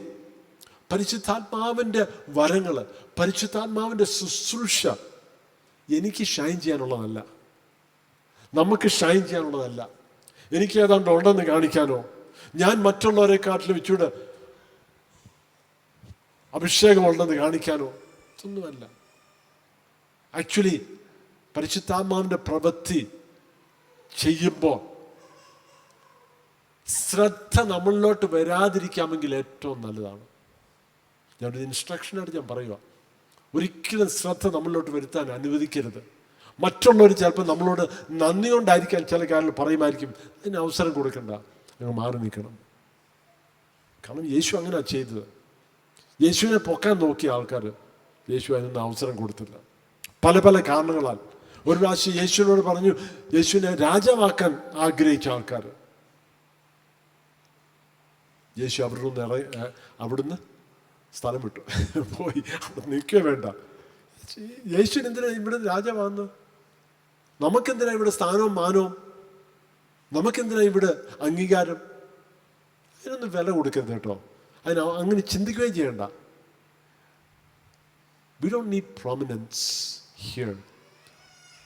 പരിശുദ്ധാത്മാവിൻ്റെ വരങ്ങൾ, പരിശുദ്ധാത്മാവിൻ്റെ ശുശ്രൂഷ എനിക്ക് ഷൈൻ ചെയ്യാനുള്ളതല്ല, നമുക്ക് ഷൈൻ ചെയ്യാനുള്ളതല്ല, എനിക്ക് ഏതാണ്ട് ഉണ്ടെന്ന് കാണിക്കാനോ, ഞാൻ മറ്റുള്ളവരെക്കാട്ടിലും ഇച്ചിരി അഭിഷേകം ഉണ്ടെന്ന് കാണിക്കാനോ ഒന്നുമല്ല. ആക്ച്വലി പരിശുദ്ധാത്മാവിൻ്റെ പ്രവൃത്തി ചെയ്യുമ്പോൾ ശ്രദ്ധ നമ്മളിലോട്ട് വരാതിരിക്കാമെങ്കിൽ ഏറ്റവും നല്ലതാണ്. ഞാനൊരു ഇൻസ്ട്രക്ഷനായിട്ട് ഞാൻ പറയുക, ഒരിക്കലും ശ്രദ്ധ നമ്മളിലോട്ട് വരുത്താൻ അനുവദിക്കരുത്. മറ്റുള്ളവർ ചിലപ്പോൾ നമ്മളോട് നന്ദി കൊണ്ടായിരിക്കാൻ ചില കാര്യങ്ങൾ പറയുമായിരിക്കും, അതിന് അവസരം കൊടുക്കണ്ട, ഞങ്ങൾ മാറി നിൽക്കണം. കാരണം യേശു അങ്ങനെയാണ് ചെയ്തത്. യേശുവിനെ പൊക്കാൻ നോക്കിയ ആൾക്കാർ യേശു അതിനൊന്നും അവസരം കൊടുത്തില്ല, പല പല കാരണങ്ങളാൽ. ഒരു പ്രാവശ്യം യേശുവിനോട് പറഞ്ഞു, യേശുവിനെ രാജാവാക്കാൻ ആഗ്രഹിച്ച ആൾക്കാർ. യേശു അവിടുന്ന് സ്ഥലം വിട്ടു പോയി, അവിടെ നിൽക്കുക വേണ്ട. യേശുവിന് എന്തിനാ ഇവിടെ രാജാവാകുന്നത്? നമുക്കെന്തിനാ ഇവിടെ സ്ഥാനവും മാനവും? നമുക്കെന്തിനാ ഇവിടെ അംഗീകാരം? അതിനൊന്നും വില കൊടുക്കരുത് കേട്ടോ, അതിന് അങ്ങനെ ചിന്തിക്കുകയും ചെയ്യണ്ട. We don't need prominence here.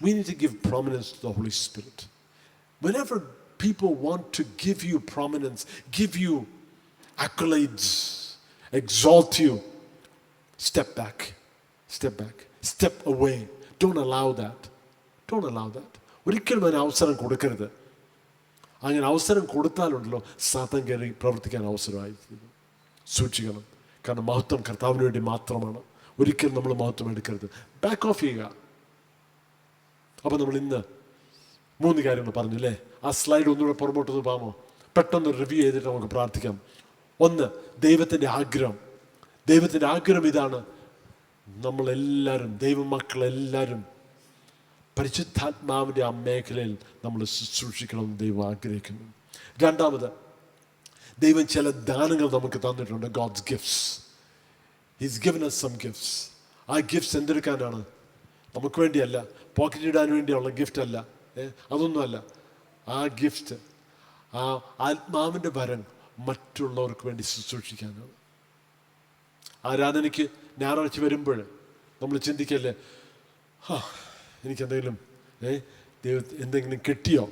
We need to give prominence to the Holy Spirit. Whenever people want to give you prominence, give you accolades, exalt you, step back, step away. Don't allow that. ഒരിക്കലും അതിന് അവസരം കൊടുക്കരുത്. അങ്ങനെ അവസരം കൊടുത്താലുണ്ടല്ലോ സാത്താൻ കയറി പ്രവർത്തിക്കാൻ അവസരമായി. സൂക്ഷിക്കണം, കാരണം മഹത്വം കർത്താവിന് വേണ്ടി മാത്രമാണ്. ഒരിക്കലും നമ്മൾ മഹത്വം എടുക്കരുത്, ബാക്ക് ഓഫ് ചെയ്യുക. അപ്പോൾ നമ്മൾ ഇന്ന് 3 കാര്യങ്ങൾ പറഞ്ഞു അല്ലേ? ആ സ്ലൈഡ് ഒന്നുകൂടെ പുറമോട്ടൊന്ന് പോകാമോ? പെട്ടെന്ന് റിവ്യൂ ചെയ്തിട്ട് നമുക്ക് പ്രാർത്ഥിക്കാം. 1, ദൈവത്തിൻ്റെ ആഗ്രഹം. ദൈവത്തിൻ്റെ ആഗ്രഹം ഇതാണ്, നമ്മളെല്ലാവരും ദൈവമക്കളെല്ലാവരും പരിശുദ്ധാത്മാവിൻ്റെ ആ മേഖലയിൽ നമ്മൾ ശുശ്രൂഷിക്കണമെന്ന് ദൈവം ആഗ്രഹിക്കുന്നു. 2, ദൈവം ചില ദാനങ്ങൾ നമുക്ക് തന്നിട്ടുണ്ട്. Gods gifts. He's given us some gifts. ആ ഗിഫ്റ്റ്സ് എന്തെടുക്കാനാണ്? നമുക്ക് വേണ്ടിയല്ല, പോക്കറ്റ് ഇടാൻ വേണ്ടിയുള്ള ഗിഫ്റ്റ് അല്ല, അതൊന്നുമല്ല. ആ ഗിഫ്റ്റ്, ആ ആത്മാവിൻ്റെ വരം മറ്റുള്ളവർക്ക് വേണ്ടി ശുശ്രൂഷിക്കാനാണ്. ആരാധനയ്ക്ക് ഞായറാഴ്ച വരുമ്പോൾ നമ്മൾ ചിന്തിക്കല്ലേ, എനിക്കെന്തെങ്കിലും എന്തെങ്കിലും കിട്ടിയോ?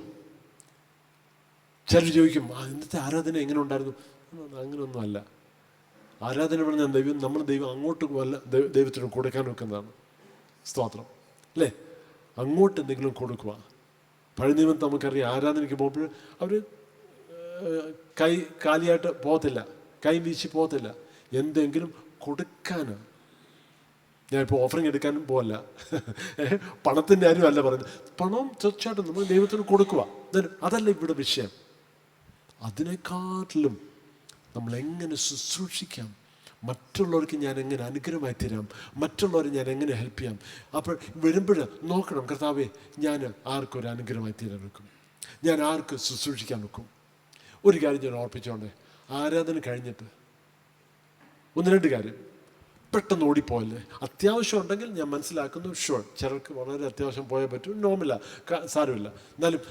ചിലർ ചോദിക്കും, ഇന്നത്തെ ആരാധന എങ്ങനെ ഉണ്ടായിരുന്നു? അങ്ങനെയൊന്നും അല്ല. ആരാധന പറഞ്ഞാൽ ദൈവം അങ്ങോട്ട് വല്ല ദൈവത്തിന് കൊടുക്കാൻ വെക്കുന്നതാണ്. സ്തോത്രം അല്ലേ? അങ്ങോട്ട് എന്തെങ്കിലും കൊടുക്കുക. പഴയ നിയമത്തിൽ നമുക്കറിയാം, ആരാധനയ്ക്ക് പോകുമ്പോൾ അവർ കൈ കാലിയായിട്ട് പോകത്തില്ല, കൈ വീശി പോകത്തില്ല, എന്തെങ്കിലും കൊടുക്കാനാണ്. ഞാനിപ്പോൾ ഓഫറിങ് എടുക്കാനും പോകല്ല, പണത്തിൻ്റെ ആരും അല്ല പറയുന്നത്. പണം തീർച്ചയായിട്ടും നമ്മൾ ദൈവത്തിന് കൊടുക്കുക, അതല്ല ഇവിടെ വിഷയം. അതിനെക്കാട്ടിലും നമ്മളെങ്ങനെ ശുശ്രൂഷിക്കാം, മറ്റുള്ളവർക്ക് ഞാൻ എങ്ങനെ അനുഗ്രഹമായി തരാം, മറ്റുള്ളവരെ ഞാൻ എങ്ങനെ ഹെൽപ്പ് ചെയ്യാം. അപ്പോൾ വരുമ്പോൾ നോക്കണം, കർത്താവേ ഞാൻ ആർക്കൊരു അനുഗ്രഹമായി തീരാൻ വെക്കും, ഞാൻ ആർക്ക് ശുശ്രൂഷിക്കാൻ വെക്കും. ഒരു കാര്യം ഞാൻ ഓർപ്പിച്ചോണ്ടേ, ആരാധന കഴിഞ്ഞിട്ട് 1-2 കാര്യം പെട്ടെന്ന് ഓടിപ്പോയല്ലേ. അത്യാവശ്യം ഉണ്ടെങ്കിൽ ഞാൻ മനസ്സിലാക്കുന്നു, ഷുവർ, ചിലർക്ക് വളരെ അത്യാവശ്യം പോയേ പറ്റും, നോർമല, സാരമില്ല. എന്നാലും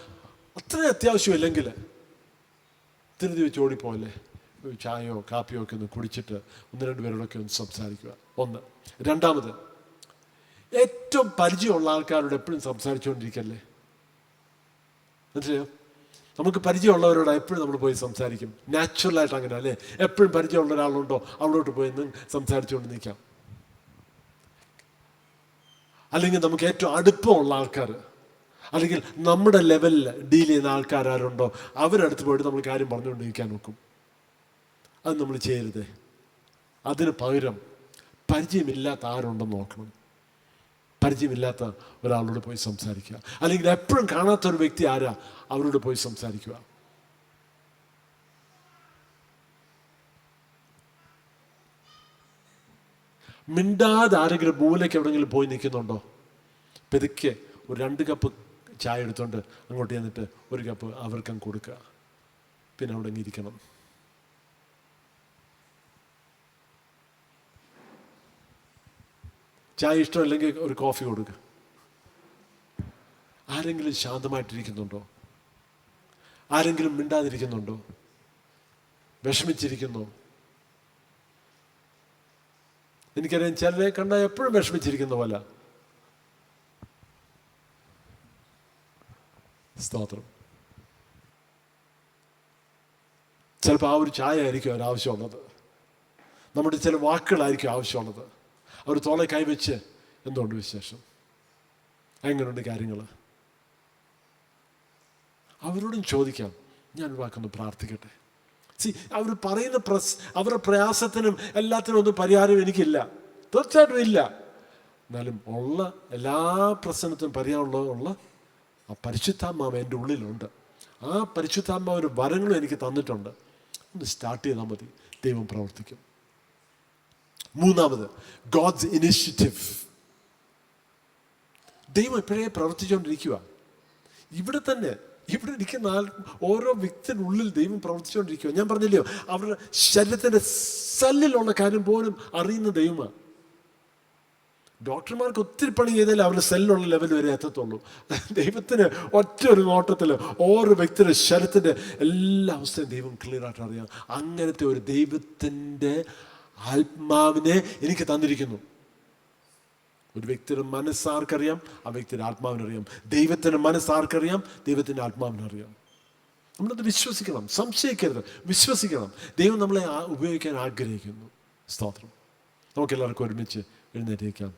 അത്രയും അത്യാവശ്യമില്ലെങ്കിൽ തിരുതി വെച്ച് ഓടിപ്പോയല്ലേ. ചായയോ കാപ്പിയോ ഒക്കെ ഒന്ന് കുടിച്ചിട്ട് 1-2 പേരോടൊക്കെ ഒന്ന് സംസാരിക്കുക. 1. 2, ഏറ്റവും പരിചയമുള്ള ആൾക്കാരോട് എപ്പോഴും സംസാരിച്ചുകൊണ്ടിരിക്കല്ലേ. മനസ്സിലായോ? നമുക്ക് പരിചയമുള്ളവരോട് എപ്പോഴും നമ്മൾ പോയി സംസാരിക്കും, നാച്ചുറലായിട്ട് അങ്ങനെ അല്ലേ. എപ്പോഴും പരിചയമുള്ള ഒരാളുണ്ടോ അവളോട്ട് പോയി സംസാരിച്ചുകൊണ്ട് നിൽക്കാം. അല്ലെങ്കിൽ നമുക്ക് ഏറ്റവും അടുപ്പമുള്ള ആൾക്കാർ, അല്ലെങ്കിൽ നമ്മുടെ ലെവലിൽ ഡീൽ ചെയ്യുന്ന ആൾക്കാരുണ്ടോ അവരടുത്ത് പോയിട്ട് നമ്മൾ കാര്യം പറഞ്ഞുകൊണ്ടിരിക്കാൻ നോക്കും. അത് നമ്മൾ ചെയ്യരുതേ. അതിന് പകരം പരിചയമില്ലാത്ത ആരുണ്ടെന്ന് നോക്കണം. പരിചയമില്ലാത്ത ഒരാളോട് പോയി സംസാരിക്കുക. അല്ലെങ്കിൽ എപ്പോഴും കാണാത്തൊരു വ്യക്തി ആരാ, അവരോട് പോയി സംസാരിക്കുക. മിണ്ടാതെ ആരെങ്കിലും മൂലയ്ക്ക് എവിടെയെങ്കിലും പോയി നിൽക്കുന്നുണ്ടോ? പെതുക്കെ ഒരു 2 കപ്പ് ചായ എടുത്തുകൊണ്ട് അങ്ങോട്ട് ചെന്നിട്ട് 1 കപ്പ് അവർക്കും കൊടുക്കുക. പിന്നെ അവിടെ ഇരിക്കണം. ചായ ഇഷ്ടമല്ലെങ്കിൽ ഒരു കോഫി കൊടുക്കുക. ആരെങ്കിലും ശാന്തമായിട്ടിരിക്കുന്നുണ്ടോ? ആരെങ്കിലും മിണ്ടാതിരിക്കുന്നുണ്ടോ? വിഷമിച്ചിരിക്കുന്നോ? എനിക്കറിയാം ചിലരെ കണ്ടാൽ എപ്പോഴും വിഷമിച്ചിരിക്കുന്ന പോലെ. സ്തോത്രം. ചിലപ്പോൾ ആ ഒരു ചായ ആയിരിക്കും അവരാവശ്യമുള്ളത്, നമ്മുടെ ചില വാക്കുകളായിരിക്കും ആവശ്യമുള്ളത്. അവർ തോളെ കൈവച്ച് എന്തുകൊണ്ട് വിശേഷം, എങ്ങനെയുണ്ട് കാര്യങ്ങൾ, അവരോടും ചോദിക്കാം. ഞാൻ വാക്കൊന്ന് പ്രാർത്ഥിക്കട്ടെ. അവർ പറയുന്ന അവരുടെ പ്രയാസത്തിനും എല്ലാത്തിനും ഒന്നും പരിഹാരം എനിക്കില്ല, തീർച്ചയായിട്ടും ഇല്ല. എന്നാലും ഉള്ള എല്ലാ പ്രശ്നത്തിനും പരിഹാരമുള്ള ആ പരിശുദ്ധാത്മാവ് എൻ്റെ ഉള്ളിലുണ്ട്. ആ പരിശുദ്ധാത്മാവിന് വരങ്ങളും എനിക്ക് തന്നിട്ടുണ്ട്. ഒന്ന് സ്റ്റാർട്ട് ചെയ്താൽ മതി, ദൈവം പ്രവർത്തിക്കും. മൂന്നാമത്, ഗോഡ്സ് ഇനിഷ്യേറ്റീവ്. ദൈവം എപ്പോഴേ പ്രവർത്തിച്ചുകൊണ്ടിരിക്കുക. ഇവിടെ തന്നെ, ഇവിടെ ഇരിക്കുന്ന ഓരോ വ്യക്തിയുടെ ഉള്ളിൽ ദൈവം പ്രവർത്തിച്ചുകൊണ്ടിരിക്കുക. ഞാൻ പറഞ്ഞില്ലയോ, അവരുടെ ശരീരത്തിൻ്റെ സെല്ലിലുള്ള കാര്യം പോലും അറിയുന്ന ദൈവമാണ്. ഡോക്ടർമാർക്ക് ഒത്തിരി പണി ചെയ്താലേ അവരുടെ സെല്ലുള്ള ലെവൽ വരെ എത്തത്തുള്ളൂ. ദൈവത്തിന് ഒറ്റ ഒരു നോട്ടത്തിൽ ഓരോ വ്യക്തിയുടെ ശരീരത്തിൻ്റെ എല്ലാ അവസ്ഥയും ദൈവം ക്ലിയർ ആയിട്ട് അറിയാം. അങ്ങനത്തെ ഒരു ദൈവത്തിൻ്റെ ആത്മാവിനെ എനിക്ക് തന്നിരിക്കുന്നു. ഒരു വ്യക്തിയുടെ മനസ്സാർക്കറിയാം, ആ വ്യക്തിയുടെ ആത്മാവിനറിയാം. ദൈവത്തിൻ്റെ മനസ്സാർക്കറിയാം, ദൈവത്തിൻ്റെ ആത്മാവിനറിയാം. നമ്മളത് വിശ്വസിക്കണം, സംശയിക്കരുത്, വിശ്വസിക്കണം. ദൈവം നമ്മളെ ഉപയോഗിക്കാൻ ആഗ്രഹിക്കുന്നു. സ്തോത്രം. നമുക്കെല്ലാവർക്കും ഒരുമിച്ച് എഴുന്നേറ്റേക്കാം.